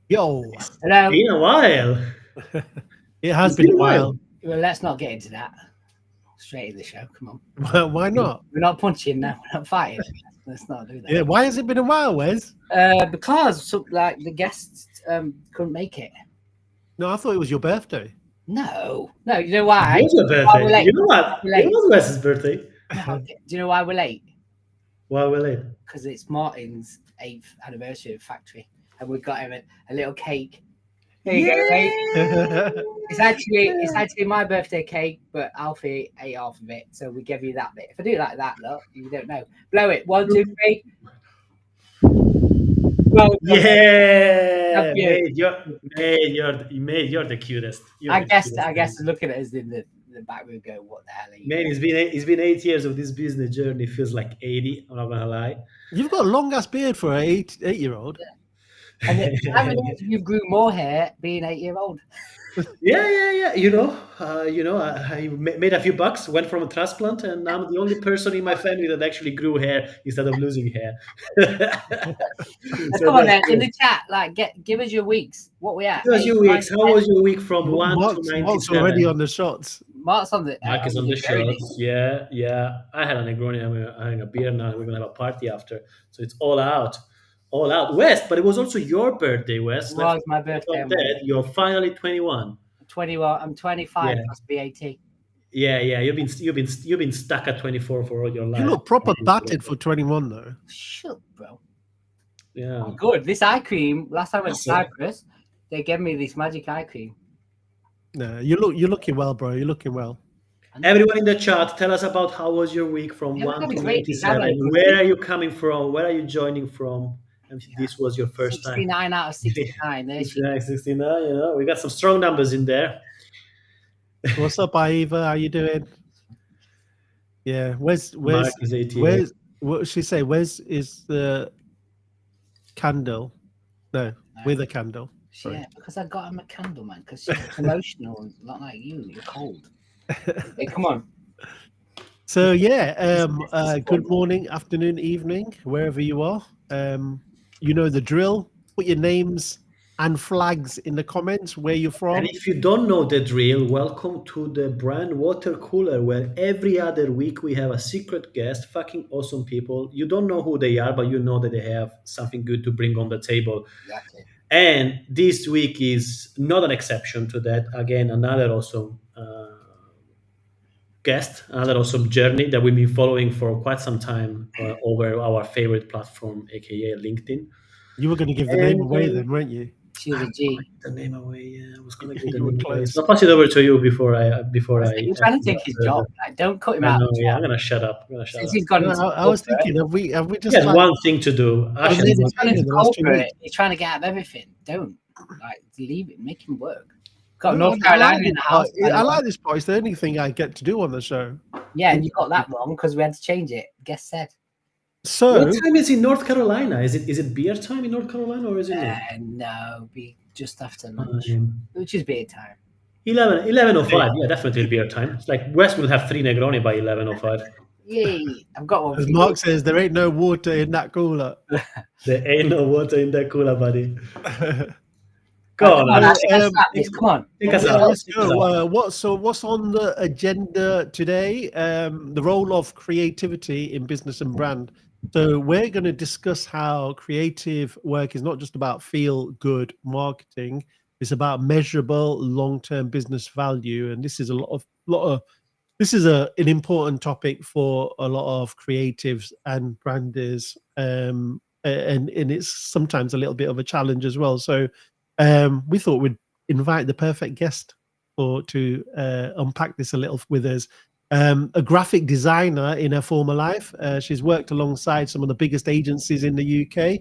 Yo, Hello. Been a while. it has It's been been a a while. while. Well, let's not get into that. Straight in the show. Come on. Why not? We're not punching now. We're not fighting. Let's not do that. Yeah, why has it been a while, Wes? Because like the guests couldn't make it. No, I thought it was your birthday. No. You know why? It was your Why we're birthday. late? You know what? We're It late. was Wes's birthday. No, okay. Do you know why we're late? Why we're late? Because it's Martin's 8th anniversary of factory, and we got him a little cake. There you go, mate. It's actually my birthday cake, but Alfie ate half of it, so we give you that bit. If I do it like that, look, you don't know. Blow it. 1, 2, 3. Well done. Yeah, Thank you. mate, you're the cutest. You're I the guess cutest, looking at us in the back, we go, "What the hell are you?" man, it's been 8 years of this business journey. It feels like 80. I'm not gonna lie. You've got a long ass beard for an eight-year-old. And how many years you grew more hair being 8-year-old? Yeah. I made a few bucks, went from a transplant, and I'm the only person in my family that actually grew hair instead of losing hair. So Come on, then that's in good. the chat, like, give us your weeks. What we at? How was your weeks? How was your week from 1 to Mark's already 97? on the shots. Mark's on the Mark is on the journey. shots. Yeah. I had a Negroni. I'm having a beer now. We're gonna have a party after. So it's all out, West. But it was also your birthday, West. It was my birthday. You're finally 21. 21. I'm 25 Yeah. plus VAT. Yeah. You've been stuck at 24 for all your life. You look proper battered for 21, though. Shut, bro. Yeah. I'm good. This eye cream. Last time I went to Awesome. Cyprus, they gave me this magic eye cream. No, you're looking well, bro. You're looking well. Everyone in the chat, tell us about how was your week from Yeah, 1 that'd to be great. That'd 97. be good. Where are you coming from? Where are you joining from? And this was your first time. 69 out of 69. There she 69, 69, we got some strong numbers in there. What's up, Aiva? How you doing? Yeah, where's Mark is 88. where's what should she say? Where's is the candle? No, with a candle. Sorry. Yeah, because I got him a candle, man. Because she's emotional, not like you. You're cold. Hey, come on. So yeah, good morning, afternoon, evening, wherever you are. You know the drill. Put your names and flags in the comments where you're from. And if you don't know the drill, welcome to the brand Watercooler, where every other week we have a secret guest, fucking awesome people. You don't know who they are, but you know that they have something good to bring on the table. Exactly. And this week is not an exception to that. Again, another awesome guest, another awesome journey that we've been following for quite some time over our favorite platform, aka LinkedIn. You were going to give the name away then, weren't you? She was a G. The name away, yeah. I was going to give the You were name away. close. So I'll pass it over to you before I. You're trying to take his job. Like, don't cut him I out. know, yeah, I'm gonna shut up. Since he's gone No, into I was corporate, thinking, have we He just has like, one thing to do. Ash has since one he's gone in into the last 2 corporate, weeks. he's trying to get out of everything. Don't like leave it. Make him work. Got No, North I like Carolina in it. the house. I like this part. It's the only thing I get to do on the show. Yeah, and you got that wrong because we had to change it. Guest said. So What time is in North Carolina? Is it beer time in North Carolina or is it not? No, be just after lunch, which is beer time. 11:05. Yeah, definitely beer time. It's like West will have 3 Negroni by 11:05. Yay! I've got one. as For Mark you. says, there ain't no water in that cooler. There ain't no water in that cooler, buddy. Go Come on, on. Ash, let's start this. Come on. Take us Yeah, out. let's go. What's on the agenda today? The role of creativity in business and brand. So we're going to discuss how creative work is not just about feel good marketing. It's about measurable long-term business value, and this is an important topic for a lot of creatives and branders, and it's sometimes a little bit of a challenge as well. So we thought we'd invite the perfect guest to unpack this a little with us. A graphic designer in her former life. She's worked alongside some of the biggest agencies in the UK.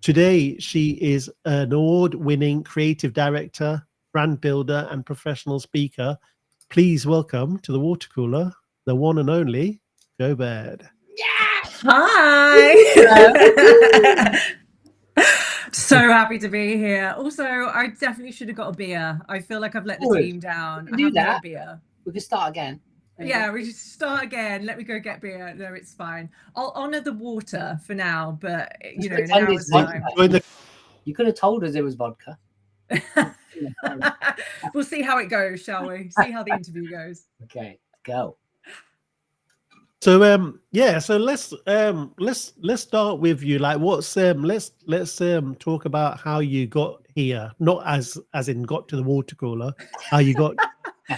Today, she is an award-winning creative director, brand builder, and professional speaker. Please welcome to the Watercooler, the one and only Jo Baird. Hi. So happy to be here. Also, I definitely should have got a beer. I feel like I've let the team down. I haven't got a beer. We can start again. Yeah, we should start again. Let me go get beer. No, it's fine. I'll honour the water for now, but in an hour's time. You could have told us it was vodka. We'll see how it goes, shall we? See how the interview goes. Okay, go. So yeah, so let's start with you. Like, what's let's talk about how you got here, not as in got to the water cooler, how you got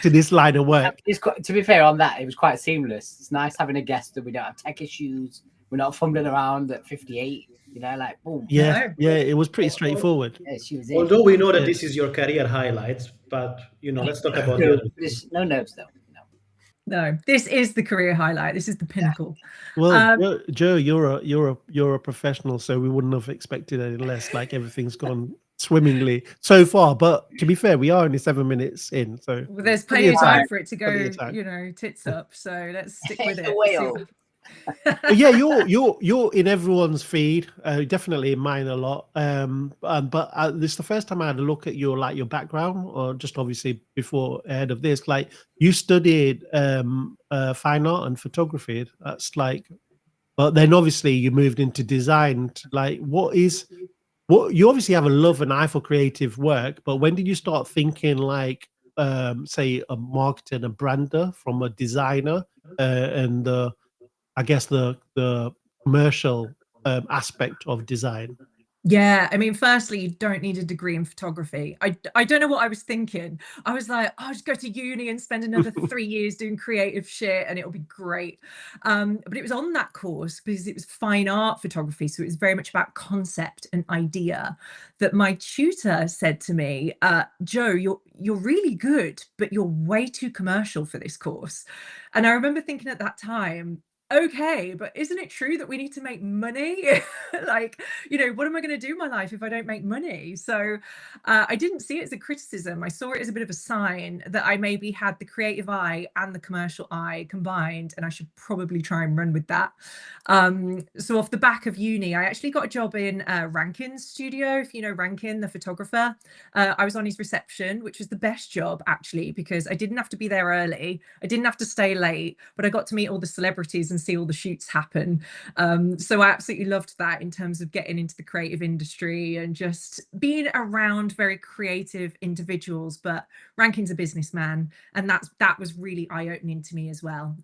to this line of work. It's quite, to be fair on that, it was quite seamless. It's nice having a guest that we don't have tech issues. We're not fumbling around at 58. You know, like boom. Yeah, yeah, it was pretty straightforward. Yeah, she was in. Although we know that this is your career highlights, but let's talk about the other things. No nerves though. No, this is the career highlight. This is the pinnacle. Well, Joe, you're a professional, so we wouldn't have expected any less. Like, everything's gone swimmingly so far. But to be fair, we are only 7 minutes in, so there's plenty of time for it to go, tits up. So let's stick with it. Yeah, you're in everyone's feed, definitely in mine a lot. But this is the first time I had a look at your background, or just obviously before ahead of this. Like, you studied fine art and photography. That's like, but then obviously you moved into design. Like, what you obviously have a love and eye for creative work, but when did you start thinking like, say, a marketer and a brander from a designer, and I guess the commercial aspect of design? Yeah, I mean, firstly, you don't need a degree in photography. I don't know what I was thinking. I was like, I'll just go to uni and spend another 3 years doing creative shit and it'll be great. But it was on that course because it was fine art photography. So it was very much about concept and idea, that my tutor said to me, Joe, you're really good, but you're way too commercial for this course. And I remember thinking at that time, okay, but isn't it true that we need to make money? Like, what am I going to do in my life if I don't make money? So I didn't see it as a criticism. I saw it as a bit of a sign that I maybe had the creative eye and the commercial eye combined, and I should probably try and run with that. So off the back of uni, I actually got a job in Rankin's studio, if you know Rankin, the photographer. I was on his reception, which was the best job actually, because I didn't have to be there early. I didn't have to stay late, but I got to meet all the celebrities and see all the shoots happen. So I absolutely loved that in terms of getting into the creative industry and just being around very creative individuals. But Rankin's a businessman, and that was really eye-opening to me as well.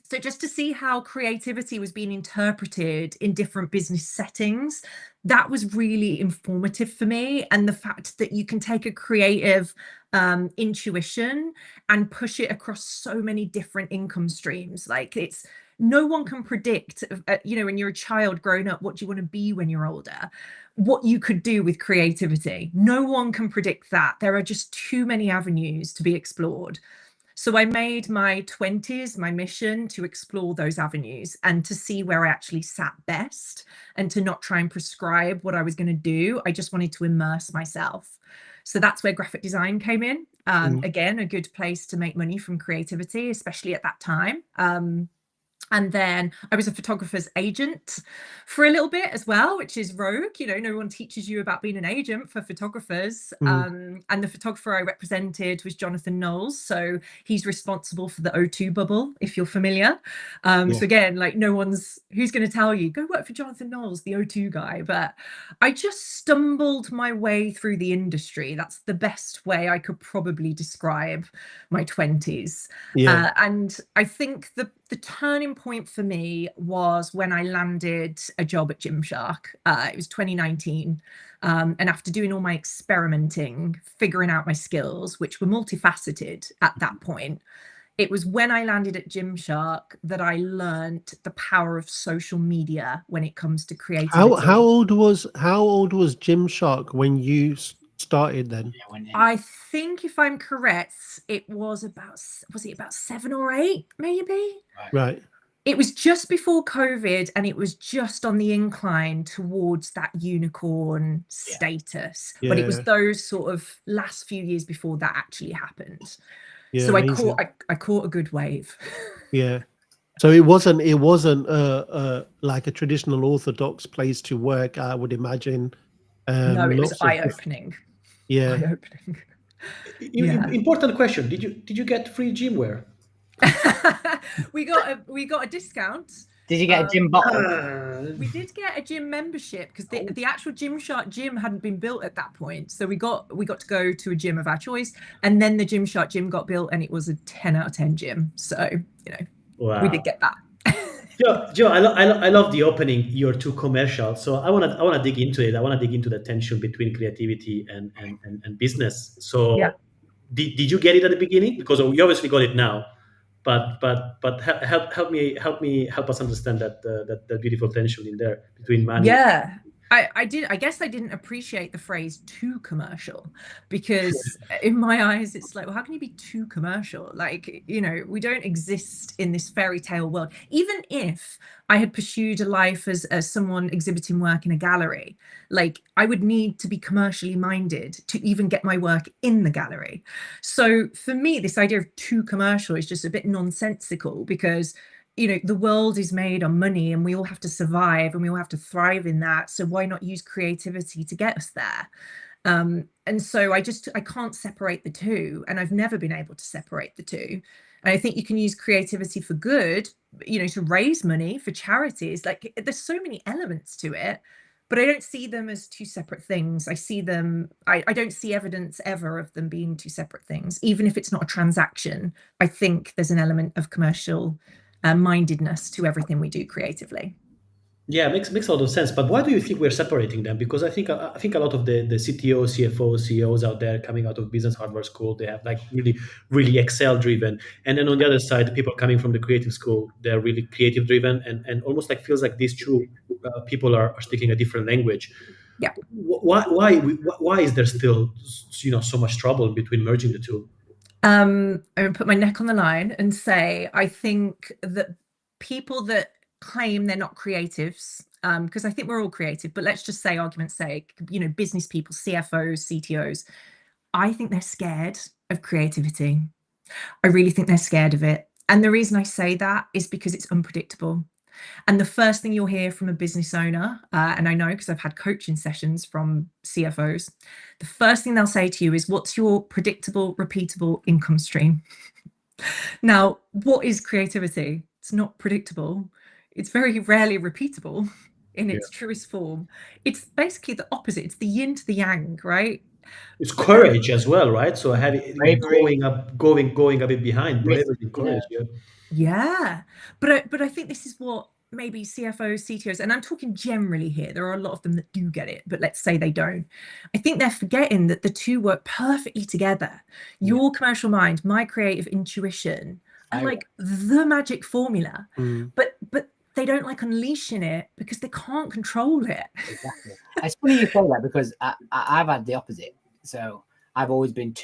So just to see how creativity was being interpreted in different business settings, that was really informative for me. And the fact that you can take a creative intuition and push it across so many different income streams. Like, no one can predict, when you're a child growing up, what do you want to be when you're older? What you could do with creativity. No one can predict that. There are just too many avenues to be explored. So I made my 20s my mission to explore those avenues and to see where I actually sat best, and to not try and prescribe what I was going to do. I just wanted to immerse myself. So that's where graphic design came in. Again, a good place to make money from creativity, especially at that time. And then I was a photographer's agent for a little bit as well, which is rogue. No one teaches you about being an agent for photographers. And the photographer I represented was Jonathan Knowles. So he's responsible for the O2 bubble, if you're familiar. So again, like, who's going to tell you, go work for Jonathan Knowles, the O2 guy. But I just stumbled my way through the industry. That's the best way I could probably describe my 20s. And I think the turning point for me was when I landed a job at Gymshark. It was 2019. And after doing all my experimenting, figuring out my skills, which were multifaceted at that point, it was when I landed at Gymshark that I learned the power of social media when it comes to creativity. How old was Gymshark when you started then? I think, if I'm correct, it was about 7 or 8, maybe. Right. It was just before COVID, and it was just on the incline towards that unicorn status. But it was those sort of last few years before that actually happened. So amazing. I caught a good wave. Yeah. So it wasn't like a traditional orthodox place to work, I would imagine. No, it was eye-opening. Eye-opening. Important question. Did you get free gym wear? we got a discount. Did you get a gym bottle? We did get a gym membership because the actual Gymshark gym hadn't been built at that point. So we got to go to a gym of our choice, and then the Gymshark gym got built, and it was a 10 out of 10 gym. So we did get that. Joe, I love the opening. You're too commercial, so I wanna dig into it. I wanna dig into the tension between creativity and business. So, Yeah. did you get it at the beginning? Because you obviously got it now, but help us understand that beautiful tension in there between money. Yeah. I guess I didn't appreciate the phrase too commercial, because in my eyes it's like, well, how can you be too commercial? Like, we don't exist in this fairy tale world. Even if I had pursued a life as someone exhibiting work in a gallery, like, I would need to be commercially minded to even get my work in the gallery. So for me, this idea of too commercial is just a bit nonsensical, because the world is made on money, and we all have to survive, and we all have to thrive in that. So why not use creativity to get us there? And so I can't separate the two, and I've never been able to separate the two. And I think you can use creativity for good, to raise money for charities. Like, there's so many elements to it, but I don't see them as two separate things. I don't see evidence ever of them being two separate things. Even if it's not a transaction, I think there's an element of commercial mindedness to everything we do creatively. Yeah, makes a lot of sense. But why do you think we're separating them? Because I think a lot of the CTOs, CFOs, CEOs out there coming out of business hardware school, they have like really really Excel driven, and then on the other side, the people coming from the creative school, they're really creative driven, and almost like feels like these two people are speaking a different language. Yeah. Why is there still so much trouble between merging the two? I'm going to put my neck on the line and say, I think that people that claim they're not creatives, because I think we're all creative, but let's just say, argument's sake, business people, CFOs, CTOs, I think they're scared of creativity. I really think they're scared of it. And the reason I say that is because it's unpredictable. And the first thing you'll hear from a business owner, and I know because I've had coaching sessions from CFOs, the first thing they'll say to you is, what's your predictable, repeatable income stream? Now, what is creativity? It's not predictable. It's very rarely repeatable in its truest form. It's basically the opposite. It's the yin to the yang, right? It's courage as well, right? So Bravery. going a bit behind, bravery and courage. Yeah, but I think this is what maybe CFOs, CTOs, and I'm talking generally here. There are a lot of them that do get it, but let's say they don't. I think they're forgetting that the two work perfectly together. Your commercial mind, my creative intuition, are like the magic formula. But they don't like unleashing it because they can't control it. Exactly. It's funny you say that, because I've had the opposite. So I've always been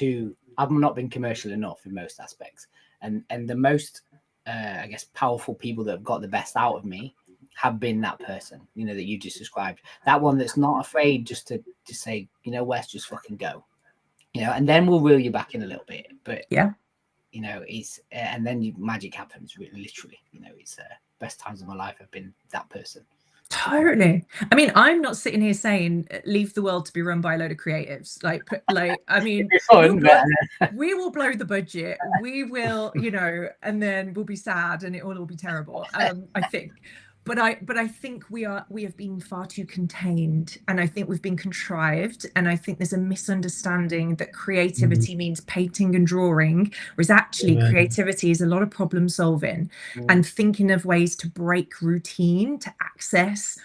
I've not been commercial enough in most aspects. And the most, I guess, powerful people that have got the best out of me have been that person, that you just described. That one that's not afraid just to say, Wes, just fucking go. And then we'll reel you back in a little bit. But, it's, and then magic happens, really, literally. It's best times of my life have been that person. Totally. I mean, I'm not sitting here saying leave the world to be run by a load of creatives. I mean, we will blow the budget. We will, and then we'll be sad and it will all be terrible. I think. But I think we have been far too contained, and I think we've been contrived, and I think there's a misunderstanding that creativity means painting and drawing, whereas actually creativity is a lot of problem solving and thinking of ways to break routine to access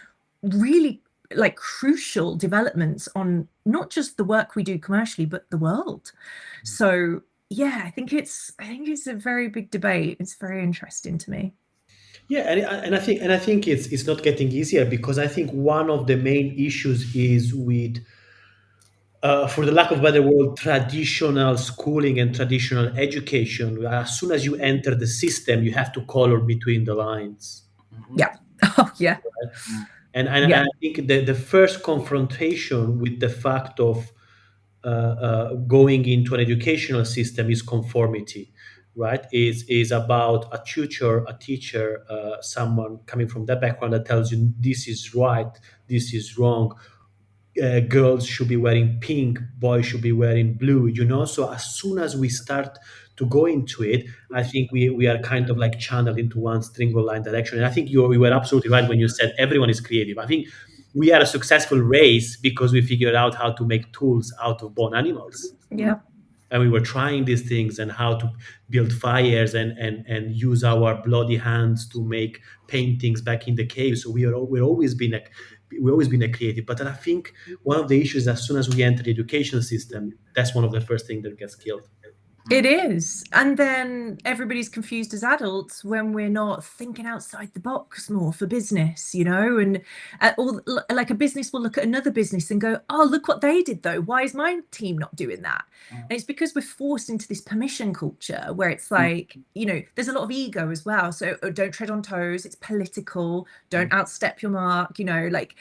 really like crucial developments on not just the work we do commercially, but the world. So yeah, I think it's a very big debate. It's very interesting to me. Yeah, and I think it's not getting easier, because I think one of the main issues is with, for the lack of a better word, traditional schooling and traditional education. As soon as you enter the system, you have to color between the lines. Yeah. Oh yeah. And I think the first confrontation with the fact of going into an educational system is conformity, right? Is about a tutor, a teacher, someone coming from that background that tells you this is right, this is wrong. Girls should be wearing pink, boys should be wearing blue. So as soon as we start to go into it, I think we are kind of like channeled into one single line direction. And I think you were absolutely right when you said everyone is creative. I think we are a successful race because we figured out how to make tools out of bone animals. Yeah. And we were trying these things and how to build fires and use our bloody hands to make paintings back in the cave. So we've always been a creative. But I think one of the issues, as soon as we enter the education system, that's one of the first things that gets killed. It is. And then everybody's confused as adults when we're not thinking outside the box more for business, and like a business will look at another business and go, oh, look what they did though. Why is my team not doing that? And it's because we're forced into this permission culture where it's like, there's a lot of ego as well. So don't tread on toes. It's political. Don't outstep your mark. Like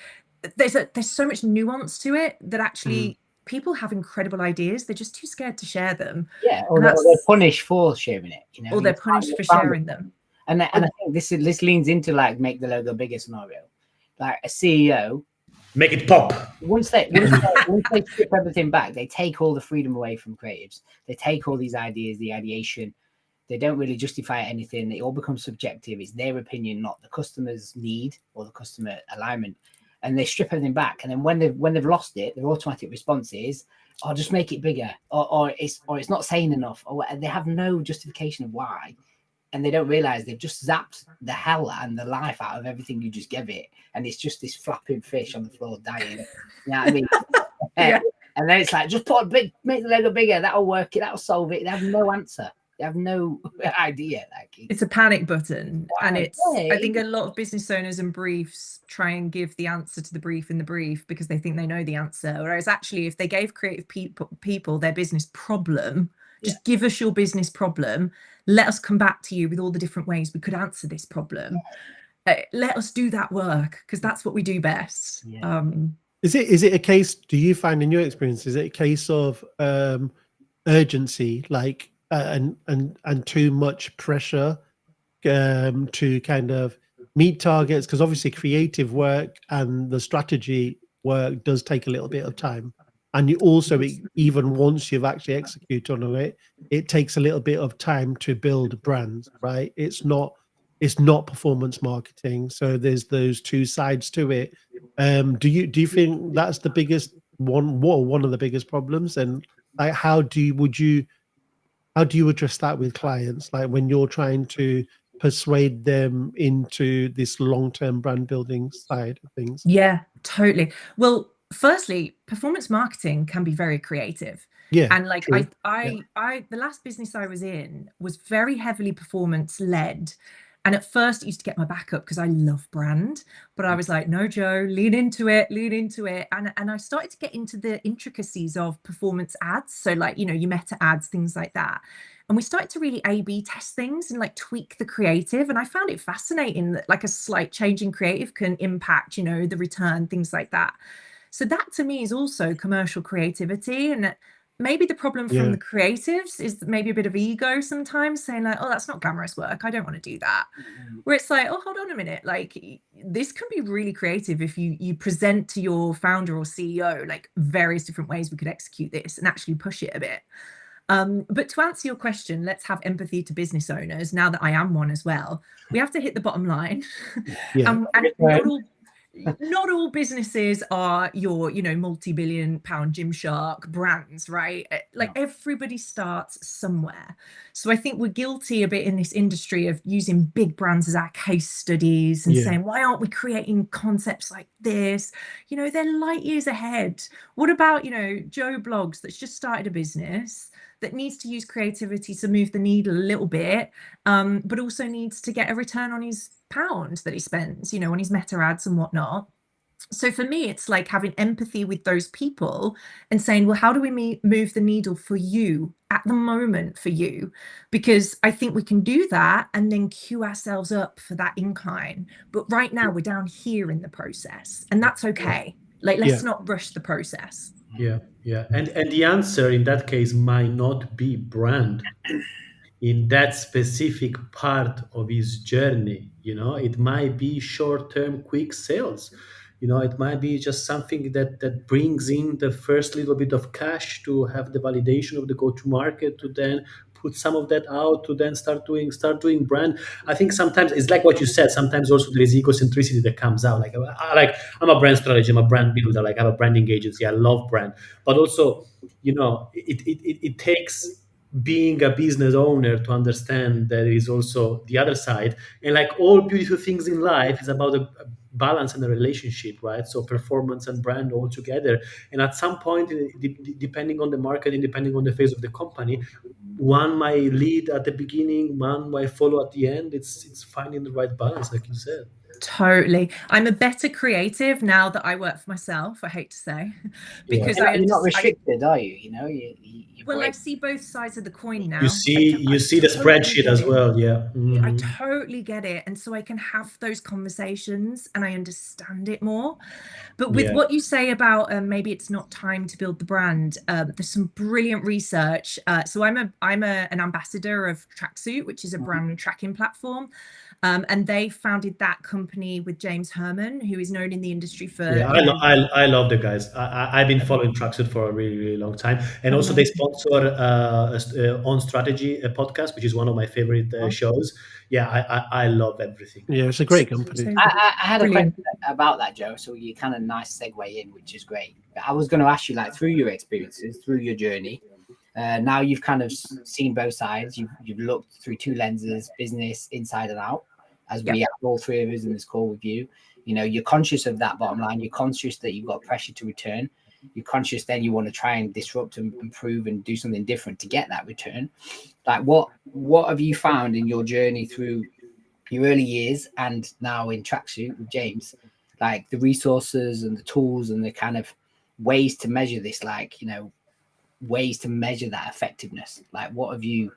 there's so much nuance to it that actually people have incredible ideas. They're just too scared to share them. Yeah, or they're punished for sharing it. Or they're punished for sharing them. And I think this leans into like make the logo bigger scenario. Like a CEO, make it pop. Once they strip everything back, they take all the freedom away from creatives. They take all these ideas, the ideation. They don't really justify anything. It all becomes subjective. It's their opinion, not the customer's need or the customer alignment. And they strip everything back, and then when they've lost it, their automatic response is, "Oh, just make it bigger," or it's not saying enough, or they have no justification of why, and they don't realize they've just zapped the hell and the life out of everything you just give it, and it's just this flapping fish on the floor dying. You know what I mean? Yeah. And then it's like, just make the Lego bigger. That'll work. That'll solve it. They have no answer. They have no idea. It's a panic button. And I think a lot of business owners and briefs try and give the answer to the brief in the brief because they think they know the answer. Whereas actually, if they gave creative people their business problem, just give us your business problem. Let us come back to you with all the different ways we could answer this problem. Let us do that work because that's what we do best. Yeah. Is it a case, do you find in your experience, is it a case of urgency, like and too much pressure to kind of meet targets? Because obviously creative work and the strategy work does take a little bit of time, and you also, even once you've actually executed on it, it takes a little bit of time to build brands, right? It's not performance marketing, so there's those two sides to it. Do you think that's the biggest one of the biggest problems? And like, how do you address that with clients, like when you're trying to persuade them into this long-term brand building side of things? Yeah, totally. Well, firstly, performance marketing can be very creative. Yeah, and like true. I the last business I was in was very heavily performance led. And at first it used to get my back up because I love brand, but I was like, no, Joe, lean into it. And I started to get into the intricacies of performance ads. So like, your meta ads, things like that. And we started to really A/B test things and like tweak the creative. And I found it fascinating that like a slight change in creative can impact, the return, things like that. So that to me is also commercial creativity. And maybe the problem from the creatives is maybe a bit of ego sometimes, saying like, oh, that's not glamorous work. I don't want to do that. Where it's like, oh, hold on a minute. Like this can be really creative if you present to your founder or CEO, like various different ways we could execute this and actually push it a bit. But to answer your question, let's have empathy to business owners. Now that I am one as well, we have to hit the bottom line. And not all businesses are your, multi-billion pound Gymshark brands, right? Like everybody starts somewhere. So I think we're guilty a bit in this industry of using big brands as our case studies and saying, why aren't we creating concepts like this? They're light years ahead. What about, Joe Blogs that's just started a business that needs to use creativity to move the needle a little bit, but also needs to get a return on his pound that he spends, on his meta ads and whatnot. So for me, it's like having empathy with those people and saying, well, how do we move the needle for you at the moment for you? Because I think we can do that and then queue ourselves up for that incline. But right now we're down here in the process, and that's okay. Like, let's not rush the process. Yeah. And the answer in that case might not be brand in that specific part of his journey. It might be short-term quick sales. It might be just something that brings in the first little bit of cash to have the validation of the go-to market, to then put some of that out to then start doing brand. I think sometimes it's like what you said. Sometimes also there is egocentricity that comes out. Like I'm a brand strategist, I'm a brand builder. Like I have a branding agency. I love brand, but also it takes being a business owner to understand that there is also the other side. And like all beautiful things in life is about a balance and a relationship, right? So performance and brand all together. And at some point, depending on the market and depending on the phase of the company, one might lead at the beginning, one might follow at the end. It's finding the right balance, like you said. Totally. I'm a better creative now that I work for myself, I hate to say, because You're not restricted, are you? Well, I see both sides of the coin now. You see the spreadsheet as well. Yeah. Mm-hmm. I totally get it. And so I can have those conversations and I understand it more. But with what you say about maybe it's not time to build the brand, there's some brilliant research. So I'm an ambassador of Tracksuit, which is a brand tracking platform. And they founded that company with James Hurman, who is known in the industry for. Yeah, I love the guys. I've been following Tracksuit for a really, really long time, and also they sponsor On Strategy, a podcast, which is one of my favorite shows. Yeah, I love everything. Yeah, it's a great company. I had a question about that, Joe. So you kind of nice segue in, which is great. But I was going to ask you, like, through your experiences, through your journey, now you've kind of seen both sides. You've looked through two lenses, business inside and out, as we have all three of us in this call with you. You're conscious of that bottom line. You're conscious that you've got pressure to return. You're conscious then you want to try and disrupt and improve and do something different to get that return. Like what have you found in your journey through your early years and now in Tracksuit with James, like the resources and the tools and the kind of ways to measure this, like, ways to measure that effectiveness? Like what have you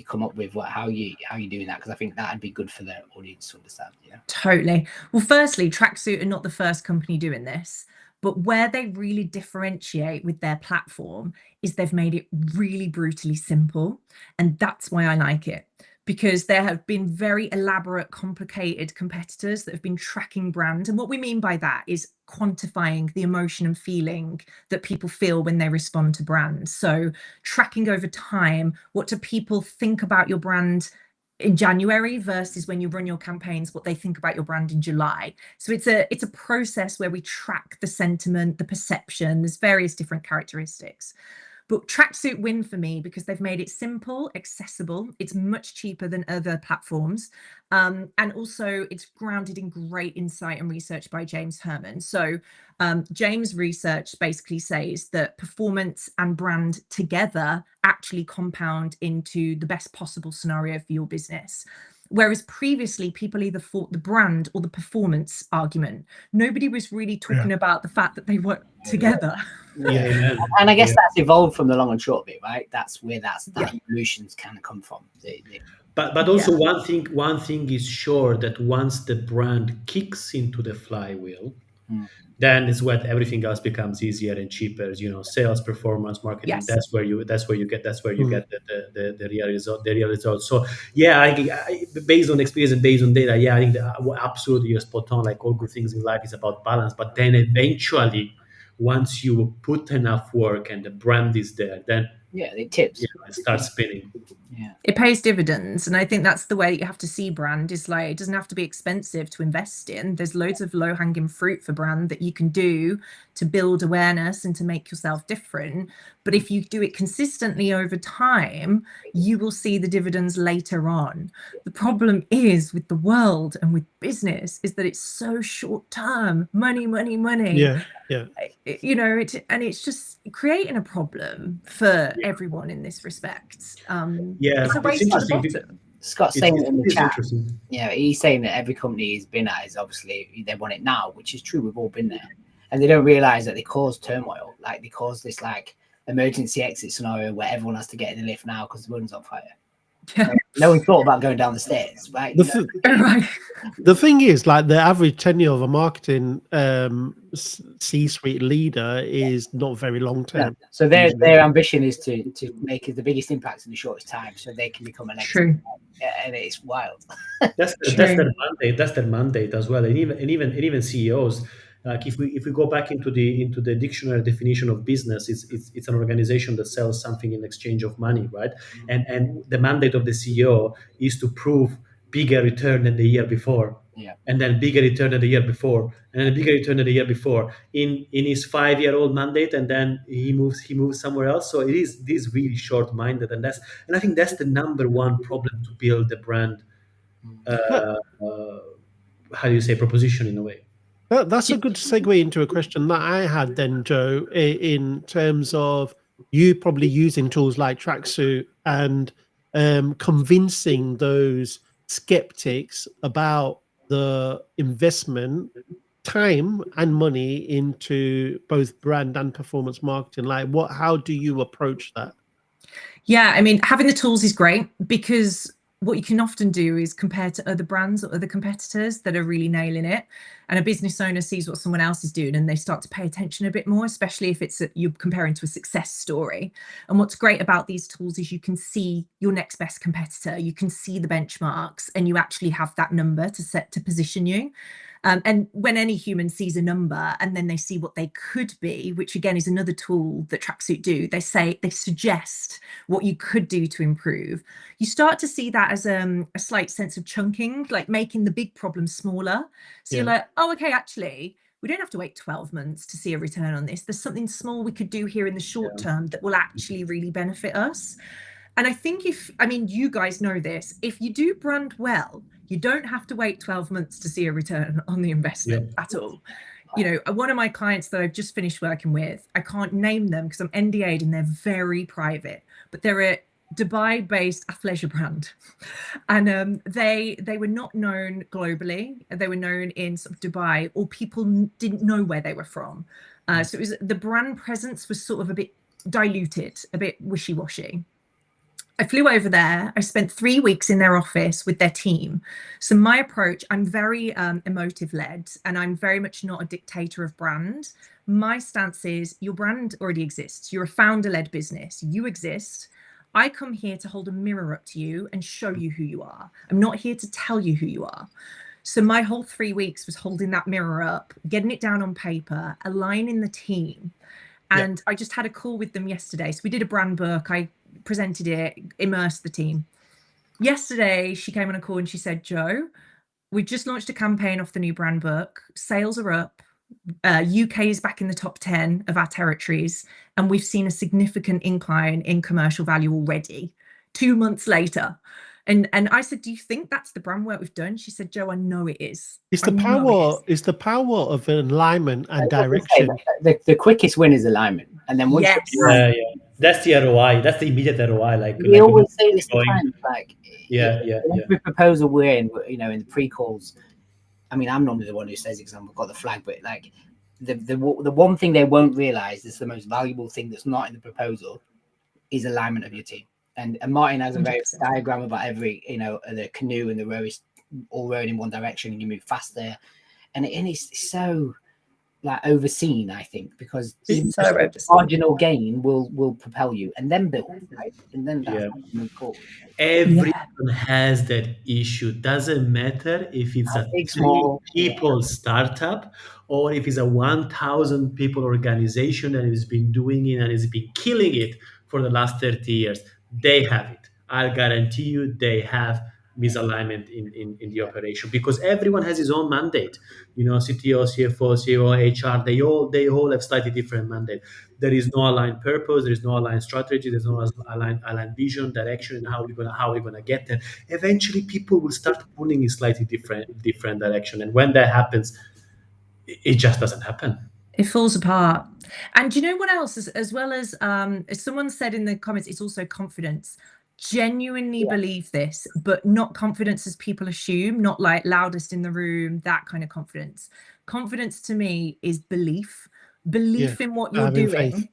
come up with? How are you doing that? Because I think that'd be good for the audience to understand. Totally. Well, firstly, Tracksuit are not the first company doing this, but where they really differentiate with their platform is they've made it really brutally simple. And that's why I like it, because there have been very elaborate, complicated competitors that have been tracking brand. And what we mean by that is quantifying the emotion and feeling that people feel when they respond to brand. So tracking over time, what do people think about your brand in January versus when you run your campaigns, what they think about your brand in July. So it's a process where we track the sentiment, the perception, there's various different characteristics. But Tracksuit win for me because they've made it simple, accessible. It's much cheaper than other platforms. And also it's grounded in great insight and research by James Hurman. So James' research basically says that performance and brand together actually compound into the best possible scenario for your business. Whereas previously people either fought the brand or the performance argument. Nobody was really talking about the fact that they work together. Yeah. And I guess that's evolved from the long and short bit, right? That's where that evolutions kind of come from. But also one thing is sure, that once the brand kicks into the flywheel, then it's when everything else becomes easier and cheaper. Sales, performance, marketing. Yes. That's where you get the real result. So I based on experience and based on data, I think that absolutely you're spot on. Like all good things in life is about balance. But then eventually, once you put enough work and the brand is there, then it tips. It starts spinning. It pays dividends. And I think that's the way you have to see brand, is like, it doesn't have to be expensive to invest in. There's loads of low hanging fruit for brand that you can do to build awareness and to make yourself different. But if you do it consistently over time, you will see the dividends later on. The problem is with the world and with business is that it's so short term, money. Yeah. It's just creating a problem for everyone in this respect. It's a race to the bottom. Scott's saying it in the chat. He's saying that every company he's been at is obviously they want it now, which is true. We've all been there, and they don't realize that they cause turmoil. Like they cause this emergency exit scenario where everyone has to get in the lift now because the building's on fire. No one thought about going down the stairs, right? The thing is, like, the average tenure of a marketing C-suite leader is not very long term. So their ambition is to make the biggest impact in the shortest time, so they can become an expert. And it's wild. That's their mandate. That's their mandate as well. And even CEOs, Like if we go back into the dictionary definition of business, it's an organization that sells something in exchange of money, right? And the mandate of the CEO is to prove bigger return than the year before. Yeah. And then bigger return than the year before, and then bigger return than the year before in his 5-year-old mandate, and then he moves somewhere else. So it is this really short-minded, and I think that's the number one problem to build the brand. How do you say, proposition in a way? That's a good segue into a question that I had then, Joe, in terms of you probably using tools like Tracksuit and convincing those skeptics about the investment, time and money into both brand and performance marketing. Like, how do you approach that? Yeah, I mean, having the tools is great, because what you can often do is compare to other brands or other competitors that are really nailing it. And a business owner sees what someone else is doing and they start to pay attention a bit more, especially if you're comparing to a success story. And what's great about these tools is you can see your next best competitor, you can see the benchmarks, and you actually have that number to position you. And when any human sees a number and then they see what they could be, which again is another tool that Tracksuit do, they suggest what you could do to improve. You start to see that as a slight sense of chunking, like making the big problem smaller. So you're like, oh, okay, actually, we don't have to wait 12 months to see a return on this. There's something small we could do here in the short term that will actually really benefit us. And I think you guys know this, if you do brand well, you don't have to wait 12 months to see a return on the investment at all. You know, one of my clients that I've just finished working with, I can't name them because I'm NDA'd and they're very private, but they're a Dubai-based athleisure brand. And they were not known globally. They were known in sort of Dubai, or people didn't know where they were from. So it was, the brand presence was sort of a bit diluted, a bit wishy-washy. I flew over there. I spent 3 weeks in their office with their team. So my approach, I'm very emotive led, and I'm very much not a dictator of brand. My stance is your brand already exists. You're a founder led business. You exist. I come here to hold a mirror up to you and show you who you are. I'm not here to tell you who you are. So my whole 3 weeks was holding that mirror up, getting it down on paper, aligning the team. And I just had a call with them yesterday. So we did a brand book. I presented it, immersed the team. Yesterday, she came on a call and she said, Joe, we just launched a campaign off the new brand book. Sales are up. UK is back in the top 10 of our territories. And we've seen a significant incline in commercial value already 2 months later. And I said, do you think that's the brand work we've done? She said, Joe, I know it is. It's the power of alignment and direction. The quickest win is alignment. And then once that's the ROI. That's the immediate ROI. Like we always say this to clients, like every proposal we're in, you know, in the pre-calls. I mean, I'm normally the one who says it because I've got the flag, but like the one thing they won't realize is the most valuable thing that's not in the proposal is alignment of your team. And Martin has a very diagram about every, you know, the canoe and the row is all rowing in one direction and you move faster. And it's so like overseen, I think, because marginal gain will propel you and then build, right? And then move forward. Everyone has that issue. Doesn't matter if it's a big, small people startup or if it's a 1,000 people organization that has been doing it and has been killing it for the last 30 years. They have it. I'll guarantee you they have misalignment in the operation because everyone has his own mandate. You know, CTO, CFO, CEO, HR, they all have slightly different mandate. There is no aligned purpose, there is no aligned strategy, there's no aligned vision, direction, and how we're gonna get there. Eventually people will start pulling in slightly different direction. And when that happens, it just doesn't happen. It falls apart. And do you know what else? As well as someone said in the comments, it's also confidence. Genuinely believe this, but not confidence as people assume, not like loudest in the room, that kind of confidence. Confidence to me is belief in what you're doing,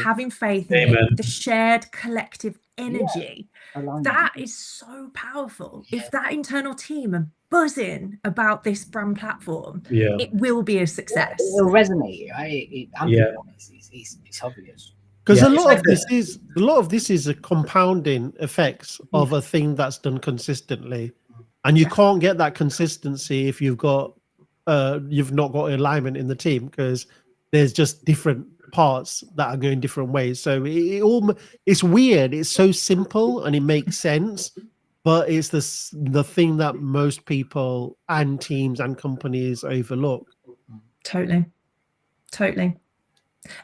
having faith in it, the shared collective energy. That is so powerful. If that internal team are buzzing about this brand platform, it will be a success. It'll resonate, right? It's obvious. Because a lot of this is a compounding effects of a thing that's done consistently, and you can't get that consistency if you've got you've not got alignment in the team, because there's just different parts that are going different ways. So it's weird. It's so simple and it makes sense, but it's the thing that most people and teams and companies overlook. Totally.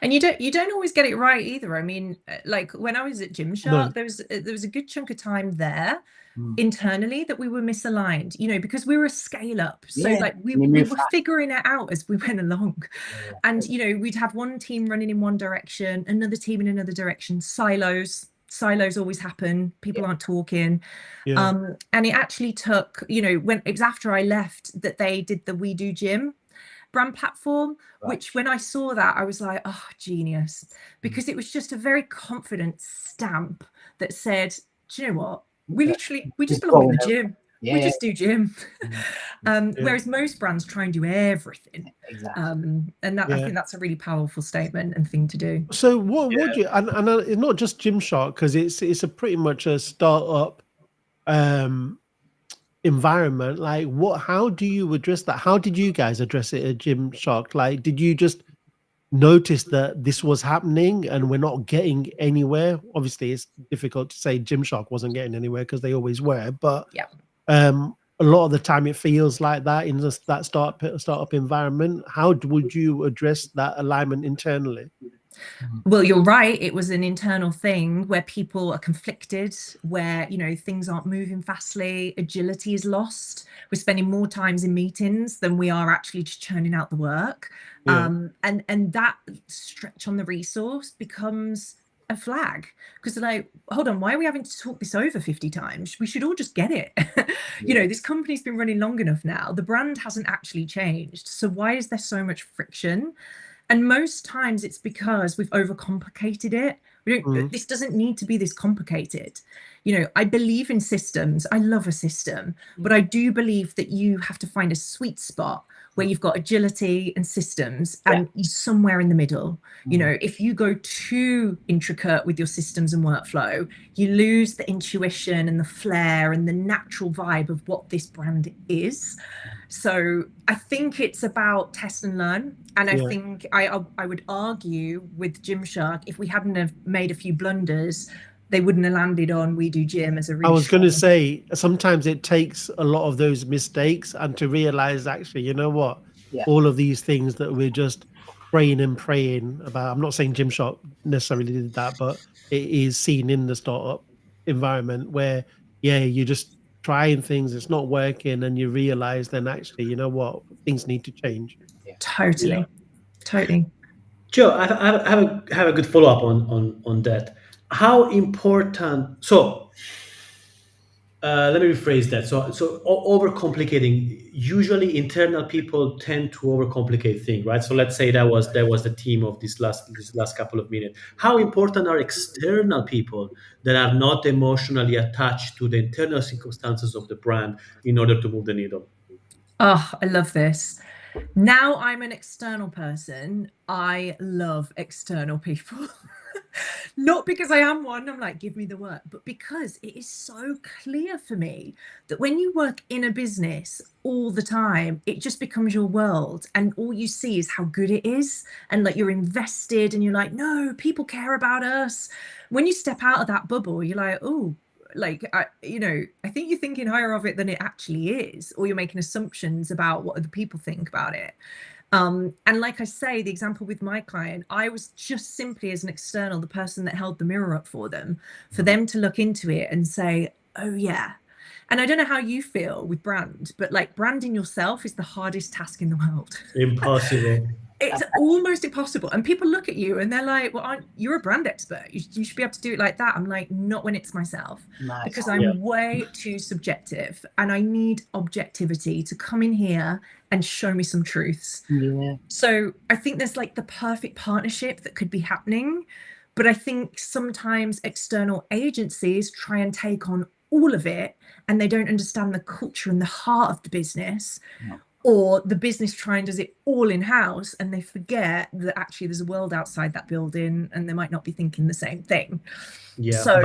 And you don't always get it right either. I mean, like when I was at Gymshark, there was a good chunk of time there internally that we were misaligned, because we were a scale up. So like we were figuring it out as we went along. And we'd have one team running in one direction, another team in another direction. Silos always happen. People aren't talking. And it actually took, when it was after I left that they did the We Do Gym brand platform, which when I saw that, I was like, oh, genius, because it was just a very confident stamp that said, do you know what? We just belong in the gym. We just do gym. Whereas most brands try and do everything. Exactly. And that, I think that's a really powerful statement and thing to do. So what would you, and it's not just Gymshark, because it's a pretty much a startup environment. Like how do you address that? How did you guys address it at Gymshark? Like, did you just notice that this was happening and we're not getting anywhere? Obviously it's difficult to say Gymshark wasn't getting anywhere because they always were, but a lot of the time it feels like that in that startup environment. How would you address that alignment internally? Well, you're right. It was an internal thing where people are conflicted, where, things aren't moving fastly. Agility is lost. We're spending more times in meetings than we are actually just churning out the work. And that stretch on the resource becomes a flag, because they're like, hold on, why are we having to talk this over 50 times? We should all just get it. This company's been running long enough now. The brand hasn't actually changed. So why is there so much friction? And most times it's because we've overcomplicated it. This doesn't need to be this complicated. I believe in systems. I love a system, but I do believe that you have to find a sweet spot where you've got agility and systems and somewhere in the middle. If you go too intricate with your systems and workflow, you lose the intuition and the flair and the natural vibe of what this brand is. So I think it's about test and learn. And I think I would argue with Gymshark, if we hadn't have made a few blunders, they wouldn't have landed on We Do Gym as a really I was going to say, sometimes it takes a lot of those mistakes and to realize, actually, you know what, all of these things that we're just praying about. I'm not saying Gymshark necessarily did that, but it is seen in the startup environment where, you're just trying things, it's not working, and you realize then actually, you know what, things need to change. Totally. Joe, I have a good follow-up on that. How important, let me rephrase that. So overcomplicating, usually internal people tend to overcomplicate things, right? So let's say that was the theme of this last couple of minutes. How important are external people that are not emotionally attached to the internal circumstances of the brand in order to move the needle? Oh, I love this. Now I'm an external person. I love external people. Not because I am one, I'm like, give me the work, but because it is so clear for me that when you work in a business all the time, it just becomes your world, and all you see is how good it is, and like you're invested and you're like, no, people care about us. When you step out of that bubble, you're like, oh, like, I think you're thinking higher of it than it actually is, or you're making assumptions about what other people think about it. And like I say, the example with my client, I was just simply as an external, the person that held the mirror up for them to look into it and say, oh yeah. And I don't know how you feel with brand, but like branding yourself is the hardest task in the world. Impossible. It's almost impossible. And people look at you and they're like, well, you're a brand expert. You should be able to do it like that. I'm like, not when it's myself. Nice. Because I'm way too subjective and I need objectivity to come in here and show me some truths. Yeah. So I think there's like the perfect partnership that could be happening. But I think sometimes external agencies try and take on all of it and they don't understand the culture and the heart of the business. No. Or the business try and does it all in-house and they forget that actually there's a world outside that building and they might not be thinking the same thing. Yeah, so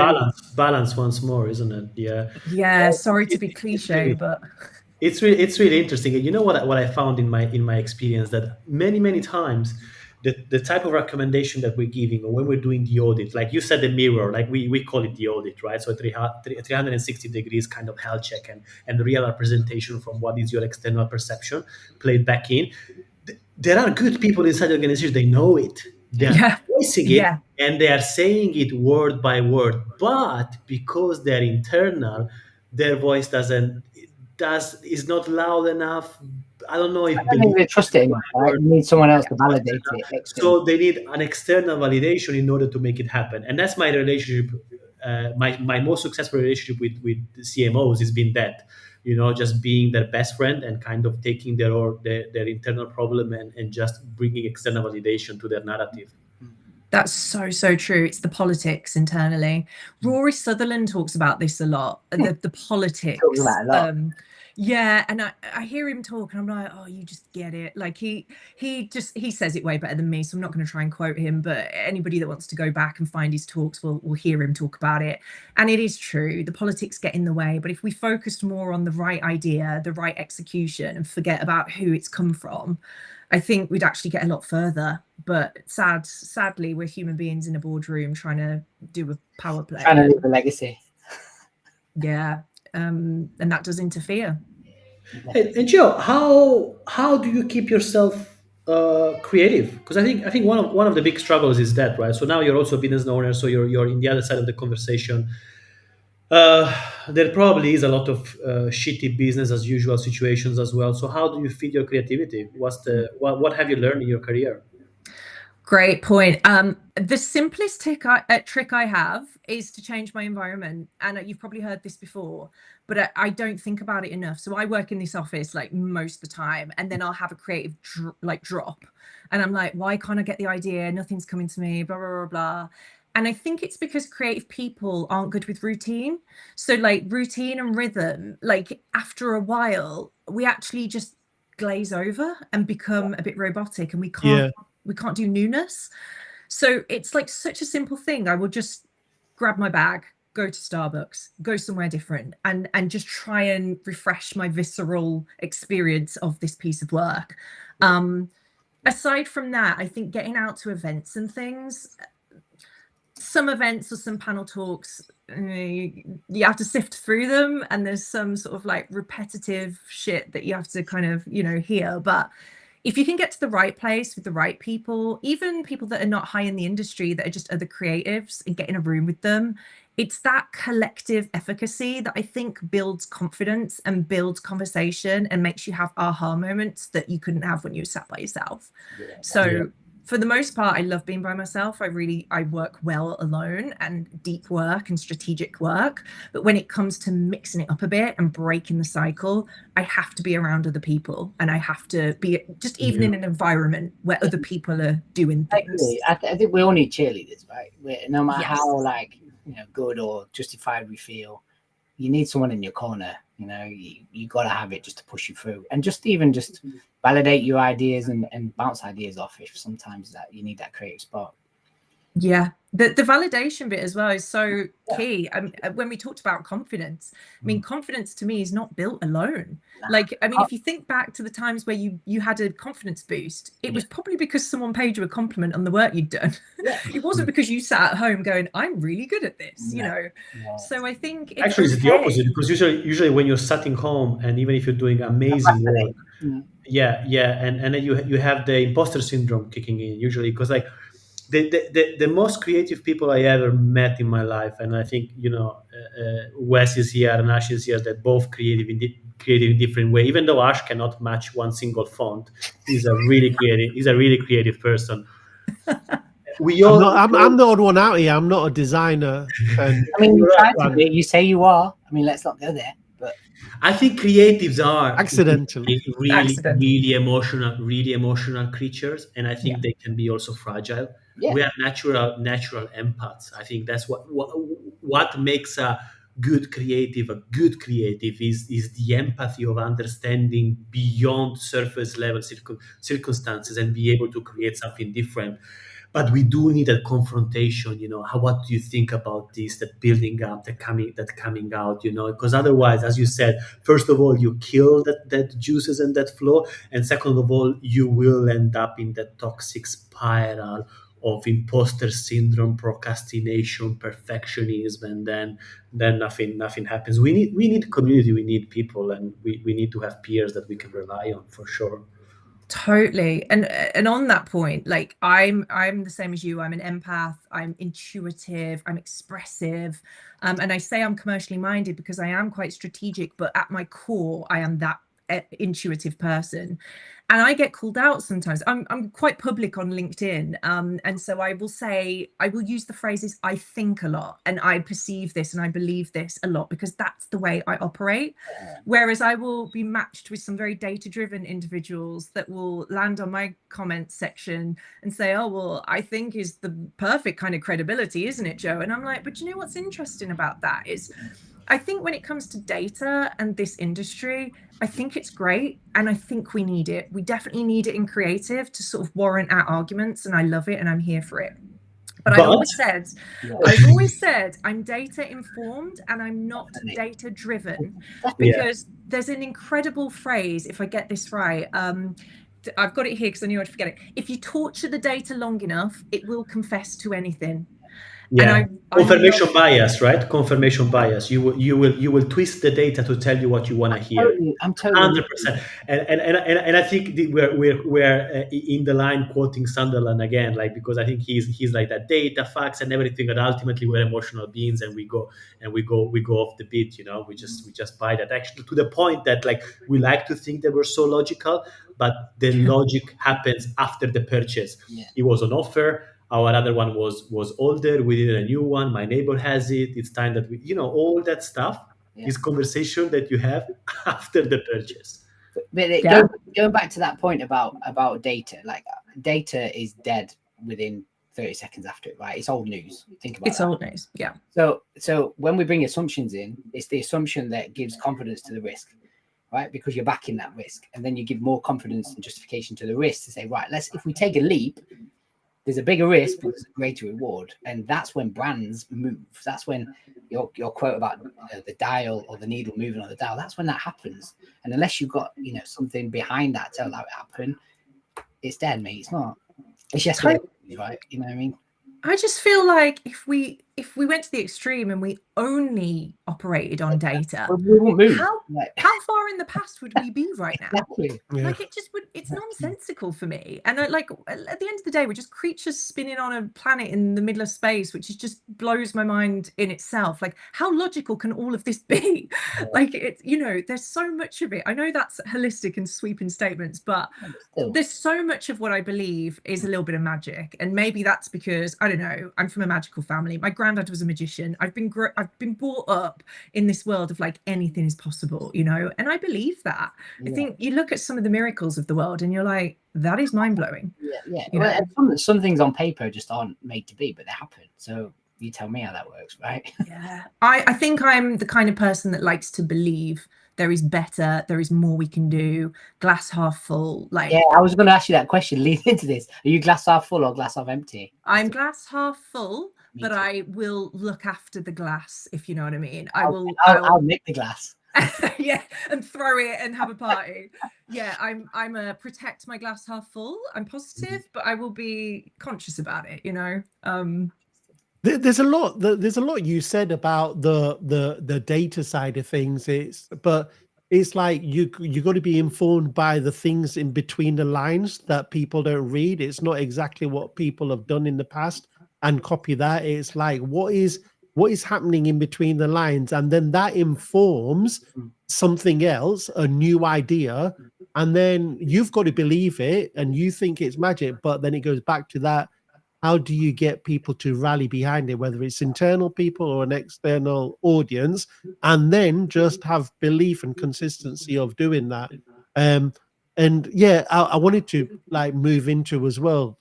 balance once more, isn't it? Yeah. Yeah, sorry to be cliche, but it's really interesting. And you know what I found in my experience, that many times the type of recommendation that we're giving, or when we're doing the audit, like you said, the mirror, like we call it the audit, right? So 360 degrees kind of health check, and real representation from what is your external perception played back in. There are good people inside the organization. They know it. They are Yeah. voicing it, Yeah. and they are saying it word by word. But because they're internal, their voice is not loud enough. I don't know I if don't think they trust it enough, right? You need someone else to validate it. Externally. so they need an external validation in order to make it happen. And that's my relationship. My most successful relationship with CMOs has been that, just being their best friend and kind of taking their internal problem, and just bringing external validation to their narrative. That's so true. It's the politics internally. Rory Sutherland talks about this a lot. The politics. Talks about it a lot. Yeah, and I hear him talk, and I'm like, oh, you just get it. Like he says it way better than me, so I'm not going to try and quote him. But anybody that wants to go back and find his talks will hear him talk about it. And it is true. The politics get in the way. But if we focused more on the right idea, the right execution, and forget about who it's come from, I think we'd actually get a lot further. But sadly, we're human beings in a boardroom trying to do a power play. Trying to leave a legacy. Yeah, and that does interfere. And Joe, how do you keep yourself creative? Because I think one of the big struggles is that, right? So now you're also a business owner, so you're in the other side of the conversation. There probably is a lot of shitty business as usual situations as well. So how do you feed your creativity? What have you learned in your career? Great point. The simplest trick I have is to change my environment. And you've probably heard this before, but I don't think about it enough. So I work in this office like most of the time, and then I'll have a creative drop. And I'm like, why can't I get the idea? Nothing's coming to me, blah, blah, blah, blah. And I think it's because creative people aren't good with routine. So like routine and rhythm, like after a while, we actually just glaze over and become a bit robotic, and we can't do newness. So it's like such a simple thing. I will just grab my bag, go to Starbucks, go somewhere different, and just try and refresh my visceral experience of this piece of work. Aside from that, I think getting out to events and things, some events or some panel talks, you have to sift through them, and there's some sort of like repetitive shit that you have to kind of hear. But if you can get to the right place with the right people, even people that are not high in the industry, that are just other creatives, and get in a room with them, it's that collective efficacy that I think builds confidence and builds conversation and makes you have aha moments that you couldn't have when you sat by yourself. So for the most part, I love being by myself. I work well alone, and deep work and strategic work. But when it comes to mixing it up a bit and breaking the cycle, I have to be around other people, and I have to be just even in an environment where other people are doing things. I think we all need cheerleaders, right? No matter how good or justified we feel, you need someone in your corner. You got to have it just to push you through, and just validate your ideas and bounce ideas off if sometimes that you need that creative spark. Yeah, the validation bit as well is so key. When we talked about confidence, I mean, confidence to me is not built alone. Like, I mean, if you think back to the times where you had a confidence boost, it was probably because someone paid you a compliment on the work you'd done. It wasn't because you sat at home going, I'm really good at this, So I think it's actually it's the opposite, because usually when you're sitting home, and even if you're doing amazing work, and then you have the imposter syndrome kicking in usually, because like the most creative people I ever met in my life, and I think Wes is here and Ash is here, that both creative in different way. Even though Ash cannot match one single font, he's a really creative person. I'm the odd one out here. I'm not a designer. I mean, you try to be. You say you are. I mean, let's not go there. But I think creatives are accidentally really emotional creatures, and I think they can be also fragile. We are natural empaths. I think that's what makes a good creative is the empathy of understanding beyond surface level circumstances and be able to create something different. but we do need a confrontation. What do you think about this, that building up, that coming out, because otherwise, as you said, first of all, you kill that juices and that flow, and second of all, you will end up in that toxic spiral of imposter syndrome, procrastination, perfectionism, and then nothing happens. We need community, we need people, and we need to have peers that we can rely on, for sure. Totally. And on that point, like I'm the same as you. I'm an empath, I'm intuitive, I'm expressive. And I say I'm commercially minded because I am quite strategic, but at my core, I am that intuitive person. And I get called out sometimes. I'm quite public on LinkedIn. And so I will use the phrases I think a lot, and I perceive this and I believe this a lot, because that's the way I operate. Whereas I will be matched with some very data-driven individuals that will land on my comments section and say, oh, well, I think is the perfect kind of credibility, isn't it, Joe? And I'm like, but you know what's interesting about that is, I think when it comes to data and this industry, I think it's great, and I think we need it. We definitely need it in creative to sort of warrant our arguments, and I love it and I'm here for it. But I've always said I'm data informed and I'm not data driven, because there's an incredible phrase, if I get this right, I've got it here because I knew I'd forget it. If you torture the data long enough, it will confess to anything. Yeah, confirmation bias, right? Confirmation bias. You will twist the data to tell you what you want to hear. I'm totally 100%. And I think we're in the line quoting Sunderland again, like, because I think he's like that, data, facts, and everything. And ultimately, we're emotional beings, and we go off the beat. We just buy that, actually, to the point that, like, we like to think that we're so logical, but the logic happens after the purchase. It was on offer. Our other one was older. We did a new one. My neighbor has it. It's time that we, all that stuff is conversation that you have after the purchase. But going back to that point about data, like, data is dead within 30 seconds after it, right? It's old news. Think about it. It's old news, yeah. So when we bring assumptions in, it's the assumption that gives confidence to the risk, right? Because you're backing that risk, and then you give more confidence and justification to the risk to say, right, if we take a leap, there's a bigger risk, but there's a greater reward. And that's when brands move. That's when your quote about the dial, or the needle moving on the dial, that's when that happens. And unless you've got, something behind that to allow it happen, it's dead, mate. It's not. It's just right. You know what I mean? I just feel like if we went to the extreme and we only operated on data, we won't move. How far in the past would we be right now? Exactly. Like, it's nonsensical for me. And at the end of the day, we're just creatures spinning on a planet in the middle of space, which just blows my mind in itself. Like, how logical can all of this be? Like, it's, there's so much of it. I know that's holistic and sweeping statements, but there's so much of what I believe is a little bit of magic. And maybe that's because, I don't know, I'm from a magical family. My granddad was a magician. I've been brought up in this world of, like, anything is possible, and I believe that. I think you look at some of the miracles of the world and you're like, that is mind-blowing. Some things on paper just aren't made to be, but they happen. So you tell me how that works, right? Yeah, I think I'm the kind of person that likes to believe there is better, there is more we can do, glass half full. Like, yeah, I was going to ask you that question leading into this. Are you glass half full or glass half empty? I'm glass half full, but I will look after the glass, if you know what I mean. I'll nick the glass. Yeah, and throw it and have a party. Yeah, I'm a protect my glass half full. I'm positive, but I will be conscious about it, There's a lot you said about the data side of things. It's like you got to be informed by the things in between the lines that people don't read. It's not exactly what people have done in the past and copy that. It's like, what is happening in between the lines, and then that informs something else, a new idea, and then you've got to believe it and you think it's magic. But then it goes back to that, how do you get people to rally behind it, whether it's internal people or an external audience, and then just have belief and consistency of doing that. And yeah, I wanted to, like, move into as well,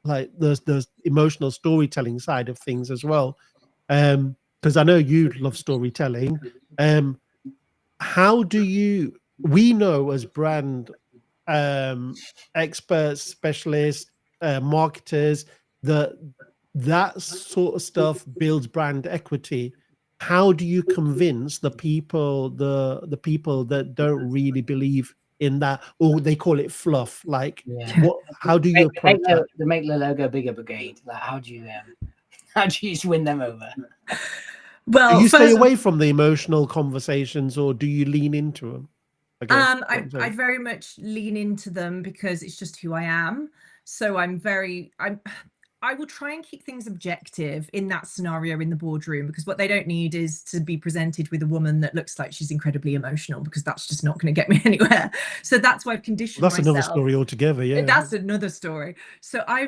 like the emotional storytelling side of things as well, because I know you love storytelling. How do we know as brand experts, specialists, marketers, that sort of stuff builds brand equity. How do you convince the people that don't really believe in that, or they call it fluff? Like, Yeah. how do you approach that? The make the logo bigger brigade. Like, how do you win them over? Well, Do you stay first, away from the emotional conversations, or do you lean into them? I guess what I'm I saying. very much lean into them because it's just who I am. So I will try and keep things objective in that scenario in the boardroom, because what they don't need is to be presented with a woman that looks like she's incredibly emotional, because that's just not going to get me anywhere. So that's why I've conditioned That's another myself. story altogether. Yeah, That's another story. So I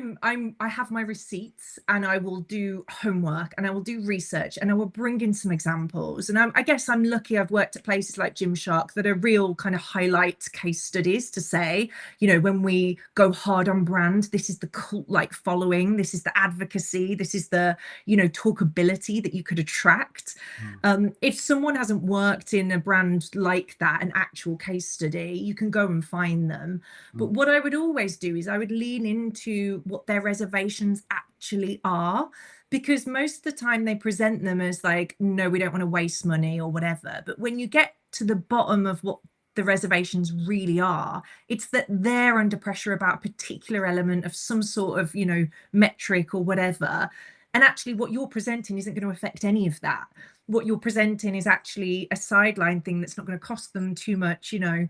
have my receipts, and I will do homework, and I will do research, and I will bring in some examples. And I guess I'm lucky I've worked at places like Gymshark that are real kind of highlight case studies to say, you know, when we go hard on brand, this is the cult-like following, this is the advocacy, this is the, you know, talkability that you could attract. If someone hasn't worked in a brand like that, an actual case study, you can go and find them. But what I would always do is I would lean into what their reservations actually are, because most of the time they present them as like, no, we don't want to waste money or whatever. But when you get to the bottom of what the reservations really are, it's that they're under pressure about a particular element of some sort of, you know, metric or whatever. And actually what you're presenting isn't going to affect any of that. What you're presenting is actually a sideline thing that's not going to cost them too much, you know.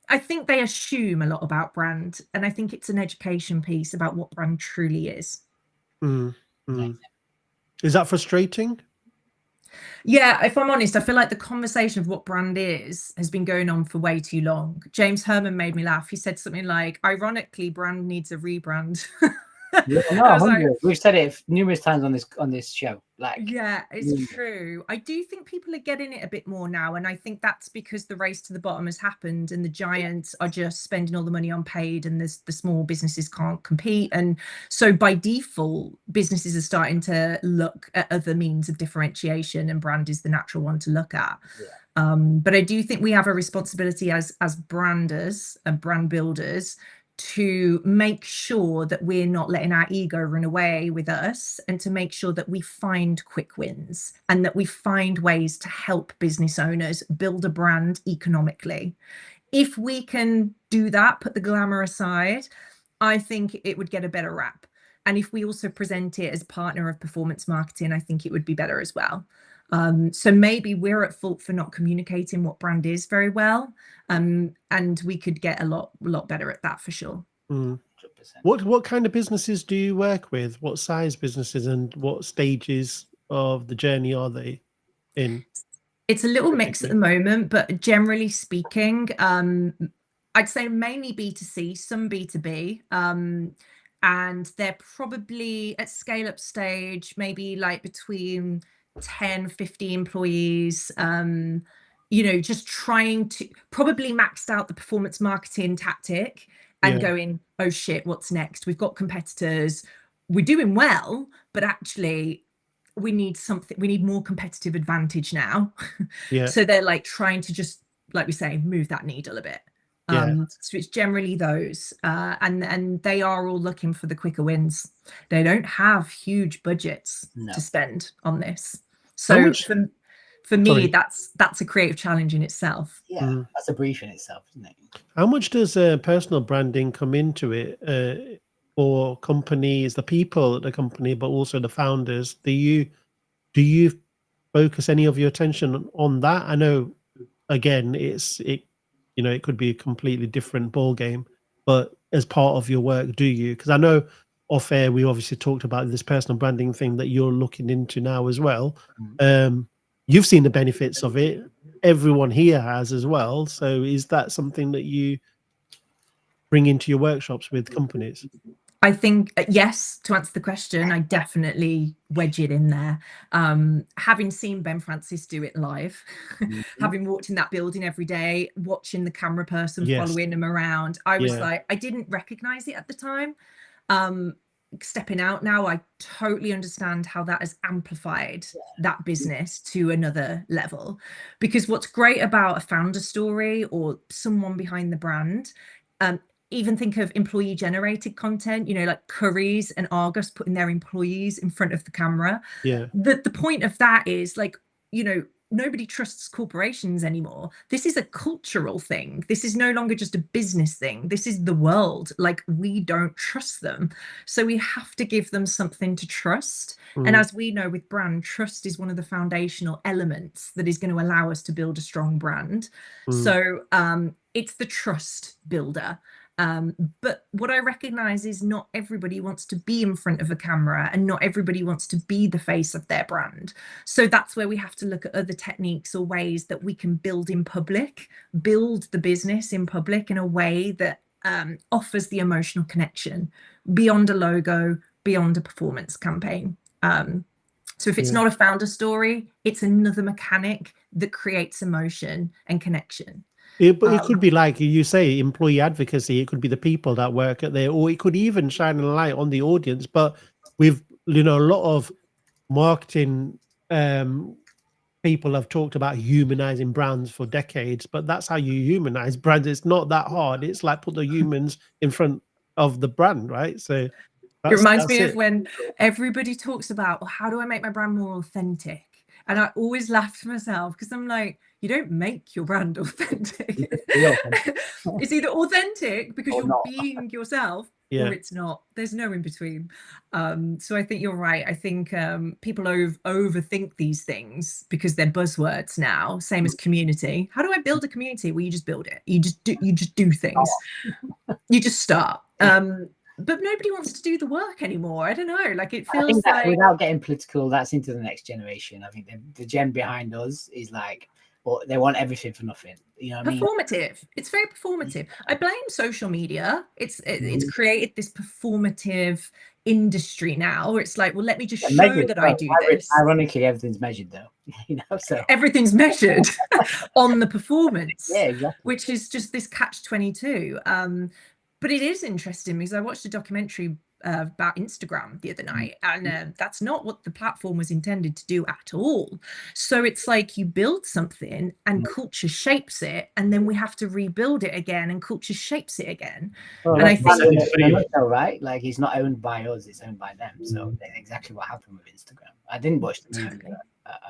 I think they assume a lot about brand, and I think it's an education piece about what brand truly is. Is that frustrating? Yeah, if I'm honest, I feel like the conversation of what brand is has been going on for way too long. James Hurman made me laugh. He said something like, ironically, brand needs a rebrand. Yeah, no, we've said it numerous times on this show. Like, yeah, it's true. I do think people are getting it a bit more now, and I think that's because the race to the bottom has happened, and the giants are just spending all the money on paid, and the small businesses can't compete. And so by default, businesses are starting to look at other means of differentiation, and brand is the natural one to look at. But I do think we have a responsibility as branders and brand builders to make sure that we're not letting our ego run away with us, and to make sure that we find quick wins, and that we find ways to help business owners build a brand economically. If we can do that, put the glamour aside, I think it would get a better rap. And if we also present it as a partner of performance marketing, I think it would be better as well. So maybe we're at fault for not communicating what brand is very well, and we could get a lot better at that for sure. What kind of businesses do you work with? What size businesses, and what stages of the journey are they in? It's a little mix at the moment, but generally speaking, I'd say mainly B2C, some B2B, and they're probably at scale up stage, maybe like between 10, 50 employees, you know, just trying to probably maxed out the performance marketing tactic and going, oh shit, what's next? We've got competitors, we're doing well, but actually we need something, we need more competitive advantage now. So they're like trying to just, like we say, move that needle a bit. So it's generally those, and they are all looking for the quicker wins. They don't have huge budgets to spend on this. So for me, that's a creative challenge in itself. That's a brief in itself, isn't it? How much does personal branding come into it for companies, the people at the company, but also the founders? Do you focus any of your attention on that? I know, again, you know, it could be a completely different ball game, but as part of your work, do you? Because I know off air we obviously talked about this personal branding thing that you're looking into now as well. You've seen the benefits of it. Everyone here has as well. So is that something that you bring into your workshops with companies? I think, yes, to answer the question, I definitely wedge it in there. Having seen Ben Francis do it live, having walked in that building every day, watching the camera person following him around, I was like, I didn't recognize it at the time. Stepping out now, I totally understand how that has amplified that business to another level. Because what's great about a founder story or someone behind the brand, even think of employee generated content, you know, like Currys and Argos putting their employees in front of the camera. Yeah. The point of that is, like, you know, nobody trusts corporations anymore. This is a cultural thing. This is no longer just a business thing. This is the world. Like, we don't trust them. So we have to give them something to trust. And as we know with brand, trust is one of the foundational elements that is going to allow us to build a strong brand. So it's the trust builder. But what I recognize is not everybody wants to be in front of a camera, and not everybody wants to be the face of their brand. So that's where we have to look at other techniques or ways that we can build in public, build the business in public in a way that offers the emotional connection beyond a logo, beyond a performance campaign. So if it's not a founder story, it's another mechanic that creates emotion and connection. But it could be, like you say, employee advocacy. It could be the people that work at there, or it could even shine a light on the audience. But with, you know, a lot of marketing people have talked about humanizing brands for decades, but that's how you humanize brands. It's not that hard. It's like put the humans in front of the brand, right? So it reminds me of when everybody talks about, well, how do I make my brand more authentic? And I always laugh to myself, because I'm like, you don't make your brand authentic. It's either authentic because you're being yourself, or it's not. There's no in between. So I think you're right. I think people overthink these things because they're buzzwords now, same as community. How do I build a community? Well, you just build it. You just do things. You just start. But nobody wants to do the work anymore. I don't know. Like, it feels, I think that, like, without getting political, that's into the next generation. I think the gen behind us is like, well, they want everything for nothing. You know what I mean? Performative. It's very performative. I blame social media. It's created this performative industry now. It's like, well, let me just show that I do this. Ironically, everything's measured though. You know, so everything's measured on the performance. Yeah, exactly. Which is just this catch-22. But it is interesting, because I watched a documentary about Instagram the other night, and that's not what the platform was intended to do at all. So it's like, you build something and culture shapes it, and then we have to rebuild it again, and culture shapes it again. Well, and I think right, like, it's not owned by us, it's owned by them. So that's exactly what happened with Instagram. I didn't watch the movie.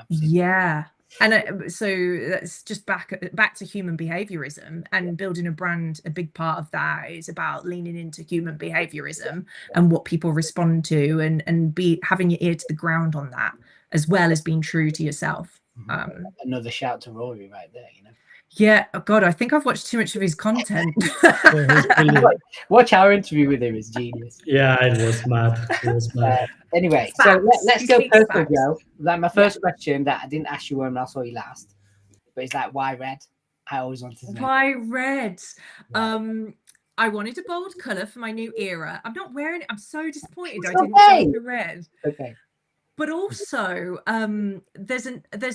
Yeah. And so that's just back to human behaviorism, and building a brand. A big part of that is about leaning into human behaviorism and what people respond to, and be having your ear to the ground on that, as well as being true to yourself. Another shout to Rory right there, you know. Yeah, oh God, I think I've watched too much of his content. Watch our interview with him; it's genius. Yeah, it was mad. It was mad. Anyway, so let's go personal, Joe. Like, my first question that I didn't ask you when I saw you last, but it's like, why red? I always wanted to know. Why red? I wanted a bold color for my new era. I'm not wearing it. I'm so disappointed I didn't go for red. Okay. But also, there's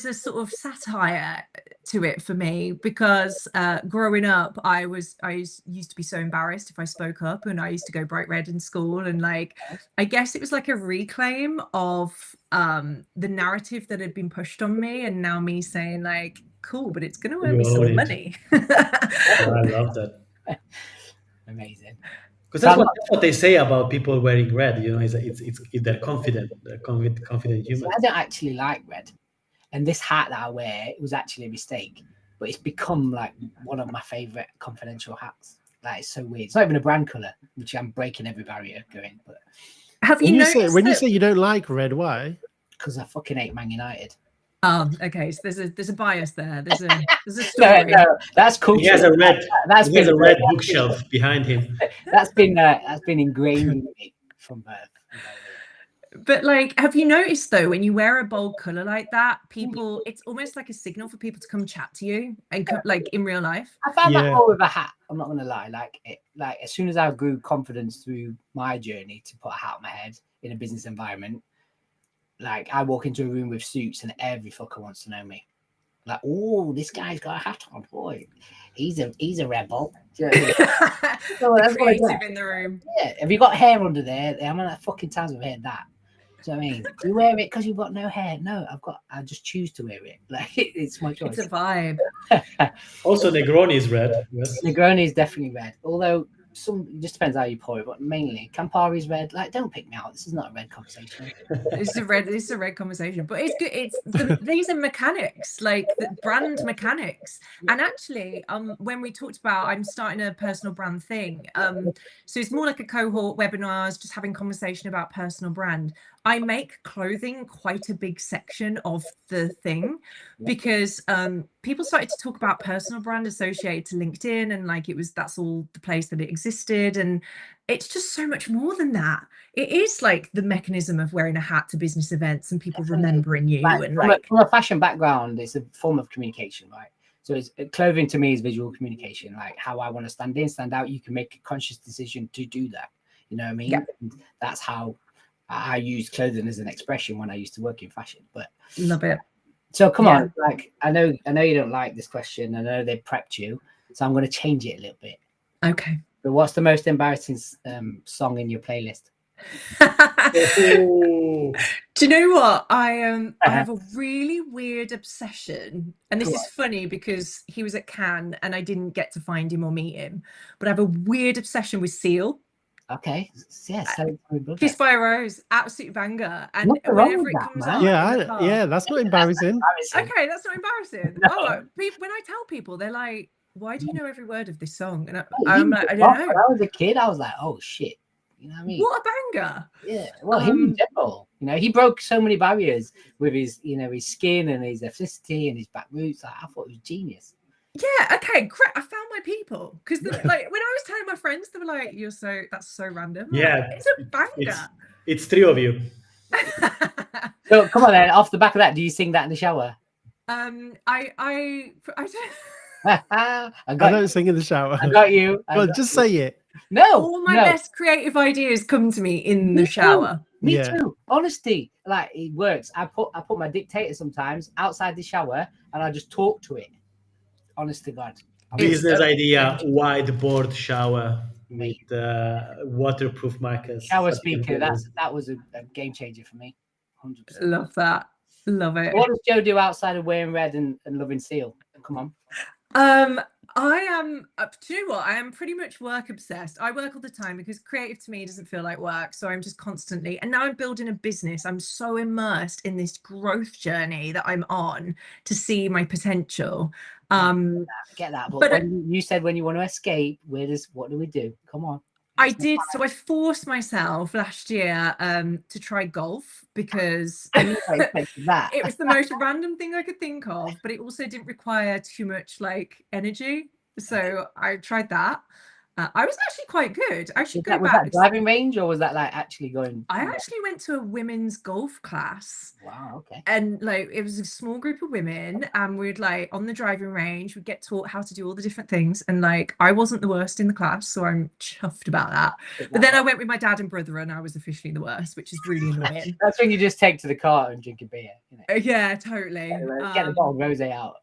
a sort of satire to it for me, because growing up, I used to be so embarrassed if I spoke up, and I used to go bright red in school, and like, I guess it was like a reclaim of the narrative that had been pushed on me, and now me saying like, cool, but it's going to earn me some money. I love that. Amazing. Because that's what they say about people wearing red. You know, it's they're confident humans. I don't actually like red, and this hat that I wear, it was actually a mistake, but it's become like one of my favorite confidential hats. Like, it's so weird. It's not even a brand color, which I'm breaking every barrier going. But have you noticed when you say you don't like red, why? Because I fucking hate Man United. Okay. So there's a bias there. There's a story. No, that's cool. He has a red. He has a red bookshelf behind him. That's been ingrained in me from birth. But like, have you noticed though, when you wear a bold color like that, people, it's almost like a signal for people to come chat to you, and like in real life. I found that more with a hat. I'm not gonna lie. Like as soon as I grew confidence through my journey to put a hat on my head in a business environment, like, I walk into a room with suits and every fucker wants to know me. Like, oh, this guy's got a hat on, boy. He's a rebel. So that's creative in the room. Yeah. Have you got hair under there? How many fucking times I've heard that? Do you know what I mean? Do you wear it because you've got no hair? No, I just choose to wear it. Like, it's my choice. It's a vibe. Also, Negroni is red. Yes. Negroni is definitely red. Although Some just depends how you pour it, but mainly Campari's red. Like, don't pick me out. This is not a red conversation. This is a red conversation, but it's good. These are mechanics, like the brand mechanics. And actually, when we talked about, I'm starting a personal brand thing. So it's more like a cohort webinars, just having conversation about personal brand. I make clothing quite a big section of the thing because people started to talk about personal brand associated to LinkedIn, and like that's all the place that it existed. And it's just so much more than that. It is like the mechanism of wearing a hat to business events and people remembering you. And from a fashion background, it's a form of communication, right? So it's clothing to me is visual communication, like how I want to stand in, stand out. You can make a conscious decision to do that. You know what I mean? Yeah. And that's how I use clothing as an expression when I used to work in fashion. But love it. So come on, like I know you don't like this question. I know they prepped you, so I'm going to change it a little bit. Okay. But what's the most embarrassing song in your playlist? Do you know what? I have a really weird obsession, and this is funny because he was at Cannes and I didn't get to find him or meet him, but I have a weird obsession with Seal. Okay, yes. Kiss by a Rose, absolute banger. And whenever it comes on, that's not embarrassing. Okay, that's not embarrassing. No. Oh, when I tell people, they're like, "Why do you know every word of this song?" And I'm like, I don't know. When I was a kid, I was like, "Oh shit." You know what I mean? What a banger! Yeah. Well, him in general, he broke so many barriers with his, his skin and his ethnicity and his back roots. Like, I thought it was genius. Yeah. Okay. Great. I found my people because, like, when I was telling my friends, they were like, that's so random." Yeah, it's a banger. It's three of you. So come on then. Off the back of that, do you sing that in the shower? I don't sing in the shower. I got you. Just say it. No. All my best creative ideas come to me in the shower. Me too. Honesty, like it works. I put my dictator sometimes outside the shower, and I just talk to it. Honest to God. Business idea: whiteboard shower with waterproof markers. Shower speaker. That was a game changer for me. 100%. Love that. Love it. What does Joe do outside of wearing red and loving Seal? Come on. I am, do you know what? I am pretty much work obsessed. I work all the time because creative to me doesn't feel like work. So I'm just constantly, and now I'm building a business. I'm so immersed in this growth journey that I'm on to see my potential. Get that. But when you said when you want to escape, what do we do? Come on. I did. So I forced myself last year to try golf because it was the most random thing I could think of, but it also didn't require too much like energy. So I tried that. I was actually quite good. I should go back. Was that driving range or was that like actually going? I actually went to a women's golf class. Wow, okay. And like it was a small group of women, and we'd like on the driving range, we'd get taught how to do all the different things. And like I wasn't the worst in the class, so I'm chuffed about that. But then I went with my dad and brother, and I was officially the worst, which is really annoying. That's when you just take to the car and drink a beer. Yeah, totally. Get the bottle of rosé out.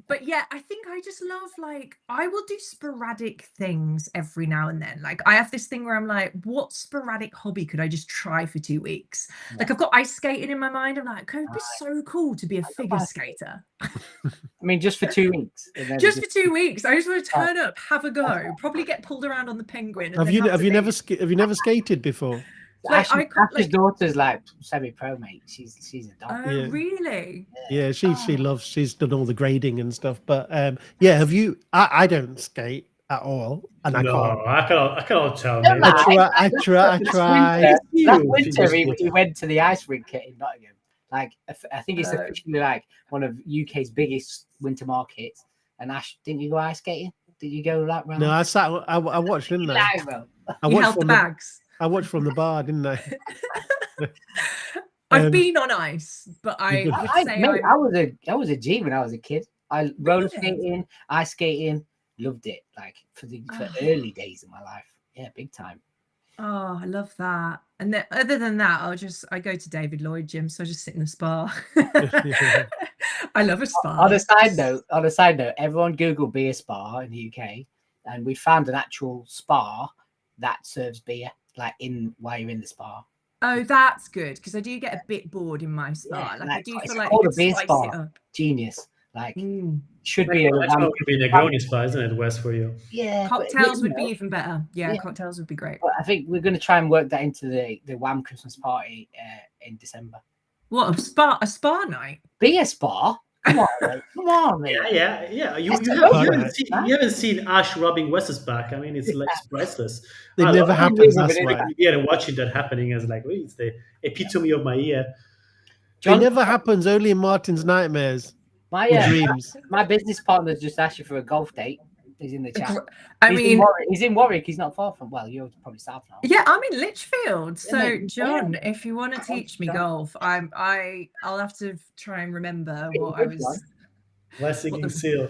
But yeah, I think I just love, like, I will do sporadic things every now and then. Like, I have this thing where I'm like, what sporadic hobby could I just try for 2 weeks? Yeah. Like, I've got ice skating in my mind. I'm like, it'd be so cool to be a figure skater. I mean, just for 2 weeks. Just for 2 weeks. I just want to turn up, have a go, probably get pulled around on the Penguin. Have you never skated before? Like, Ash's daughter's like semi-pro, mate. She's a dog. Oh, really? Yeah, she's done all the grading and stuff. But yeah, have you? I don't skate at all, and I cannot tell. I try. Last winter, we went to the ice rink in Nottingham. Like, I think it's officially like one of UK's biggest winter markets. And Ash, didn't you go ice skating? Did you go like round? No, I watched, didn't I? You held the bags. I watched from the bar, didn't I? I've been on ice, but I was a G when I was a kid. I roller skating, ice skating, loved it. Like for early days of my life, yeah, big time. Oh, I love that. And then, other than that, I go to David Lloyd gym, so I just sit in the spa. I love a spa. On a side note, everyone Google beer spa in the UK, and we found an actual spa that serves beer. Like while you're in the spa. Oh, that's good because I do get a bit bored in my spa. Yeah, like I do feel like a beer spa. Genius. Like, Mm. should be a Next one would be Negroni spa, isn't it, West, for you? yeah. Cocktails but, would be even better. Yeah, cocktails would be great. But I think we're going to try and work that into the Wham Christmas party in December. What, a spa night? Be a spa. Come on, mate. Come on, mate. Yeah. You haven't seen Ash rubbing Wes's back. I mean, it's like it's priceless. It I never love happens. That's why. Yeah, watching that happening is like, it's the epitome of my year. It never happens. Only in Martin's nightmares. My dreams. My business partner just asked you for a golf date. He's in the chat. He's in Warwick. He's not far from. Well, you're probably south now. Yeah, I'm in Lichfield. So, mate, John, if you want to teach me golf, I'll have to try and remember what I was. Blessing seal.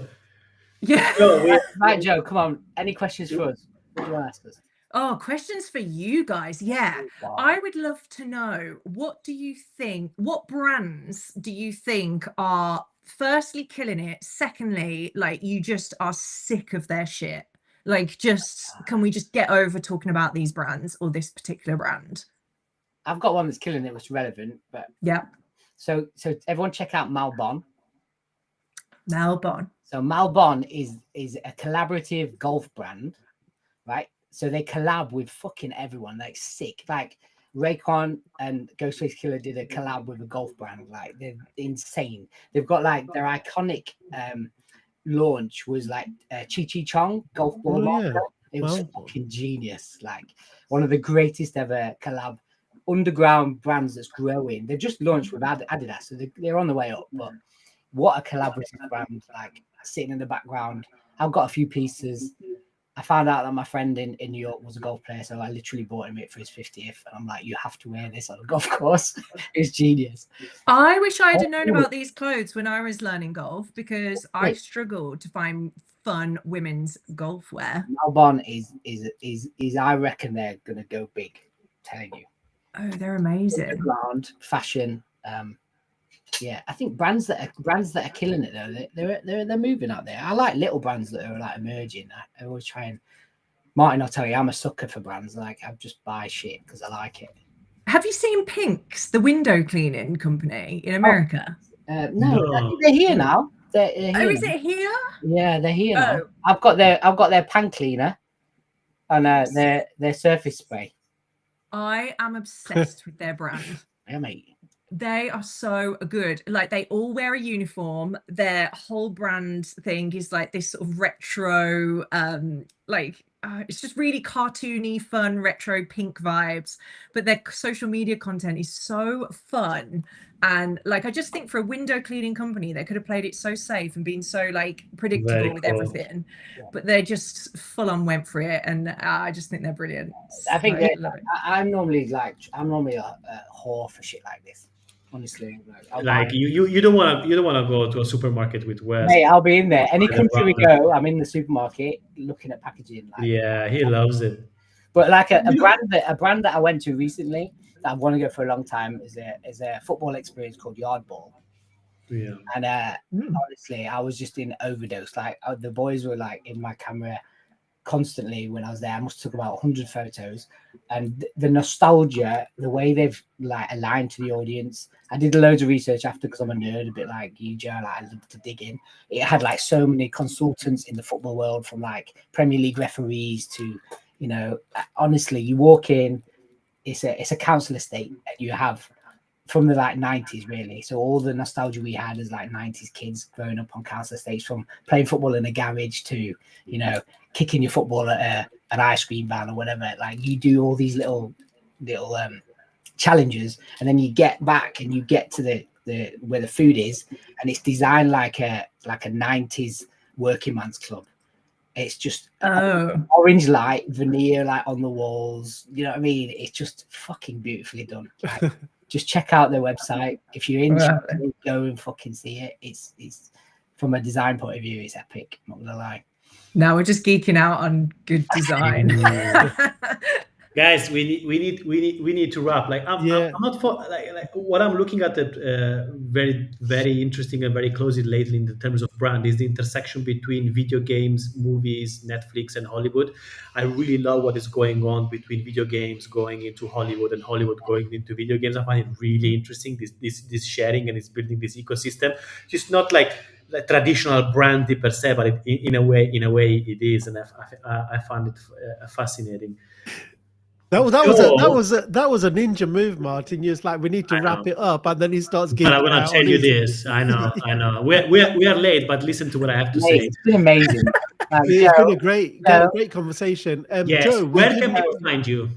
Yeah. Right, Joe. Come on. Any questions for us? What do you want to ask us? Oh, questions for you guys. Yeah. Wow. I would love to know, what brands do you think are firstly killing it? Secondly, like, you just are sick of their shit. Like, can we just get over talking about these brands or this particular brand? I've got one that's killing it, which is relevant, but yeah. So everyone check out Malbon. Malbon. So Malbon is a collaborative golf brand, right? So they collab with fucking everyone, like sick. Like Raycon and Ghostface Killer did a collab with a golf brand. Like, they're insane. They've got like their iconic launch was like Chi Chi Chong golf ball. Yeah. It was fucking genius. Like, one of the greatest ever collab underground brands that's growing. They've just launched with Adidas, so they're on the way up. But what a collaborative brand! Like, sitting in the background. I've got a few pieces. I found out that my friend in New York was a golf player, so I literally bought him it for his 50th. And I'm like, you have to wear this on a golf course. It's genius. I wish I had known about these clothes when I was learning golf, because I struggled to find fun women's golf wear. Malbon is I reckon they're gonna go big. I'm telling you. Oh, they're amazing. Underground fashion. Yeah, I think brands that are killing it though. They're moving out there. I like little brands that are like emerging. I always try and Martin, I'll tell you, I'm a sucker for brands. Like, I just buy shit because I like it. Have you seen Pinks, the window cleaning company in America? No, they're here now. They're here. Oh, is it here? Yeah, they're here now. I've got their pan cleaner and their surface spray. I am obsessed with their brand. Yeah, mate. They are so good. Like, they all wear a uniform. Their whole brand thing is like this sort of retro, it's just really cartoony, fun, retro pink vibes. But their social media content is so fun. And like, I just think for a window cleaning company, they could have played it so safe and been so like predictable with everything. Yeah. But they just full on went for it. And I just think they're brilliant. I think I'm normally a whore for shit like this. Honestly, you don't want to go to a supermarket with Wes. Hey, I'll be in there. Any country we go, I'm in the supermarket looking at packaging. Like, yeah, he loves it. But like a brand that I went to recently that I want to go for a long time is a football experience called Yardball. Yeah. And honestly, I was just in overdose. Like, the boys were like in my camera constantly when I was there. I must have took about 100 photos, and the nostalgia, the way they've like aligned to the audience. I did loads of research after because I'm a nerd, a bit like you, Joe. Like, I love to dig in. It had like so many consultants in the football world, from like Premier League referees to, you know, honestly, you walk in, it's a council estate, and you have from the like 90s really. So all the nostalgia we had as like 90s kids growing up on council estates, from playing football in a garage to, you know, kicking your football at an ice cream van or whatever. Like, you do all these little challenges, and then you get back and you get to the where the food is, and it's designed like a 90s working man's club. It's just orange light, veneer like on the walls. You know what I mean? It's just fucking beautifully done. Like, just check out their website if you're interested. Go and fucking see it. It's from a design point of view, it's epic. I'm not gonna lie. Now we're just geeking out on good design. Guys, we need to wrap. Like I'm not for like what I'm looking at the very interesting and very closely lately in the terms of brand is the intersection between video games, movies, Netflix, and Hollywood. I really love what is going on between video games going into Hollywood and Hollywood going into video games. I find it really interesting. This sharing, and it's building this ecosystem. Just not like traditional brandy per se, but in a way it is, and I find it fascinating. That was a ninja move, Martin. You're just like, we need to wrap it up, and then he starts But I'm geeking gonna out tell on you his- this. I know. We are late, but listen to what I have to Mate, say. it's been amazing. It's been a Joe. great conversation. Yes. Joe, Where can people find you?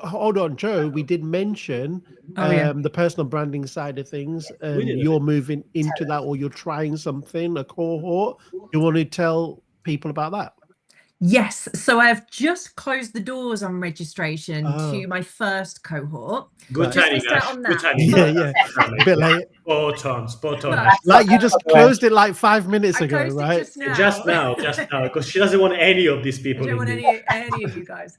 hold on, Joe. We did mention the personal branding side of things. You're moving into that, or you're trying something, a cohort. You want to tell people about that? Yes, so I've just closed the doors on registration to my first cohort. Good Just timing, missed out Ash. on Good that. timing. A bit late. Spot on. Well, Like you just closed it like 5 minutes I ago, closed it right? just now, Just now, because she doesn't want any of these I people. don't want in there. any of you guys.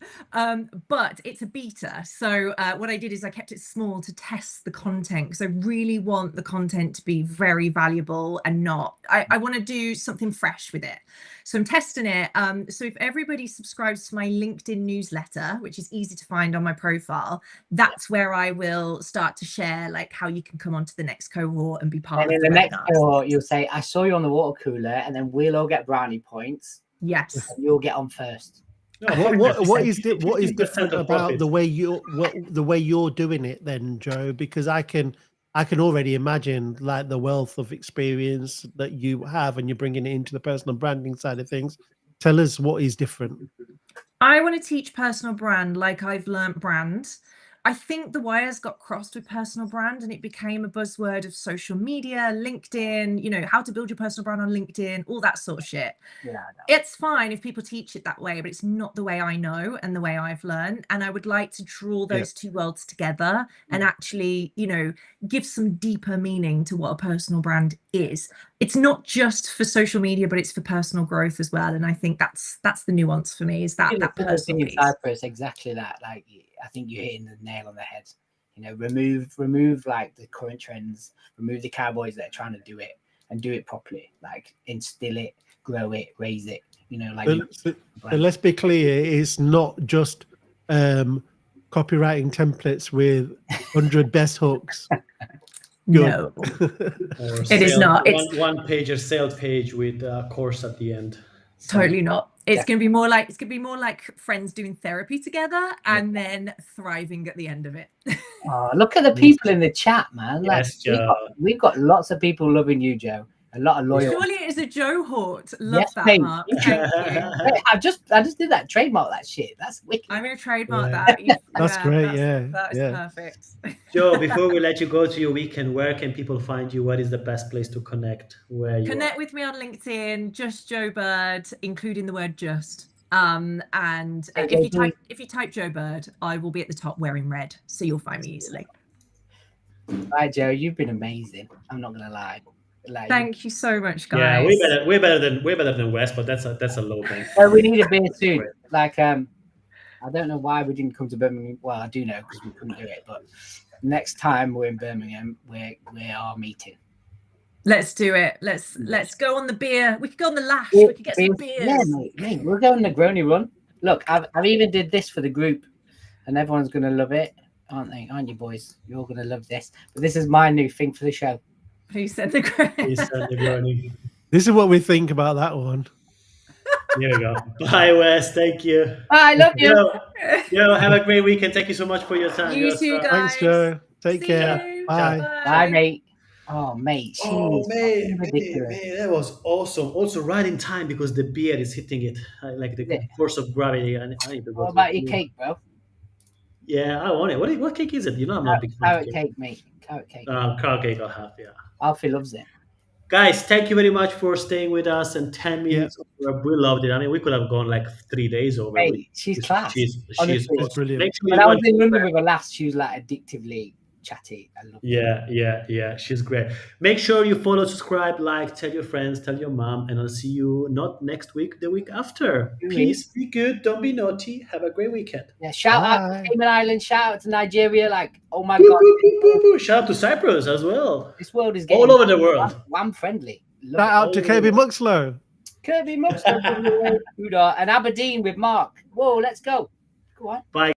But it's a beta. So what I did is I kept it small to test the content, because I really want the content to be very valuable and not. I want to do something fresh with it. So I'm testing it. So if everybody subscribes to my LinkedIn newsletter, which is easy to find on my profile, that's where I will start to share like how you can come onto the next cohort and be part And of in the the next webinars. cohort, you'll say, I saw you on the water cooler, and then we'll all get brownie points. Yes. And you'll get on first. No, What is 50% different of about profit. the way you're doing it then, Joe? Because I can already imagine like the wealth of experience that you have, and you're bringing it into the personal branding side of things. Tell us what is different. I want to teach personal brand like I've learnt brand. I think the wires got crossed with personal brand, and it became a buzzword of social media, LinkedIn, you know, how to build your personal brand on LinkedIn, all that sort of shit. Yeah, It's fine if people teach it that way, but it's not the way I know and the way I've learned. And I would like to draw those two worlds together and actually, you know, give some deeper meaning to what a personal brand is. It's not just for social media, but it's for personal growth as well. And I think that's the nuance for me, is that personal in piece. Cyprus, exactly that. Like, I think you're hitting the nail on the head. You know, remove like the current trends, remove the cowboys that are trying to do it, and do it properly. Like, instill it, grow it, raise it. You know, like. And let's be clear, it's not just copywriting templates with 100 best hooks. No, it is not. It's one page or sale page with a course at the end. totally not. It's gonna be more like friends doing therapy together and then thriving at the end of it. Oh, look at the people in the chat, man. Yes, Joe. We've got lots of people loving you, Joe. A lot of loyal. Surely it is a Joe Hort. Love Yes, that, mate. Mark. Thank you. Wait, I just did that. Trademark that shit. That's wicked. I'm gonna trademark Yeah. that. That's great, That is perfect. Joe, before we let you go to your weekend, where can people find you? What is the best place to connect? Connect with me on LinkedIn, just Joe Bird, including the word just. And if you type Joe Bird, I will be at the top wearing red, so you'll find me easily. Right, Joe, you've been amazing. I'm not gonna lie. Like, Thank you so much, Yeah, guys. we're better than Wes, but that's a low thing. well, we need a beer soon. Like, I don't know why we didn't come to Birmingham. Well, I do know, because we couldn't do it. But next time we're in Birmingham, we are meeting. Let's do it. Let's go on the beer. We could go on the lash. We could get some beers. Yeah, mate. We'll go on the Negroni run. Look, I've even did this for the group, and everyone's gonna love it, aren't they? Aren't you, boys? You're gonna love this. But this is my new thing for the show. Who said the great? This is what we think about that one. Here we go. Bye, Wes. Thank you. I love you. Yo, have a great weekend. Thank you so much for your time. You too, guys. Thanks, Joe. Take See care. you. Bye. Bye, mate. Oh, mate. Mate, Ridiculous. that was awesome. Also, right in time because the beer is hitting it like the force of gravity. And I need to go. What about your cake, bro? Yeah, I want it. What cake is it? You know, I'm not a big fan Carrot of cake, mate. Carrot cake. Carrot cake I'll have, yeah. Alfie loves it. Guys, thank you very much for staying with us and 10 minutes. We loved it. I mean, we could have gone like 3 days over. Hey, she's class. She's Honestly. awesome. Brilliant. Make sure When you I go was in London with her last, she was like addictively chatty. I love Yeah. She's great. Make sure you follow, subscribe, like, tell your friends, tell your mom, and I'll see you not next week, the week after. Please be good. Don't be naughty. Have a great weekend. Yeah, shout out Bye. to Cayman Islands, shout out to Nigeria. Like, oh my Boo, God, boo, boo, boo, boo. Shout out to Cyprus as well. this world is getting All over the world. wham friendly. Love Shout it. out to Kirby Muxlow. Kirby Muxlow and Aberdeen with Mark. Whoa, let's go. Go on. Bye.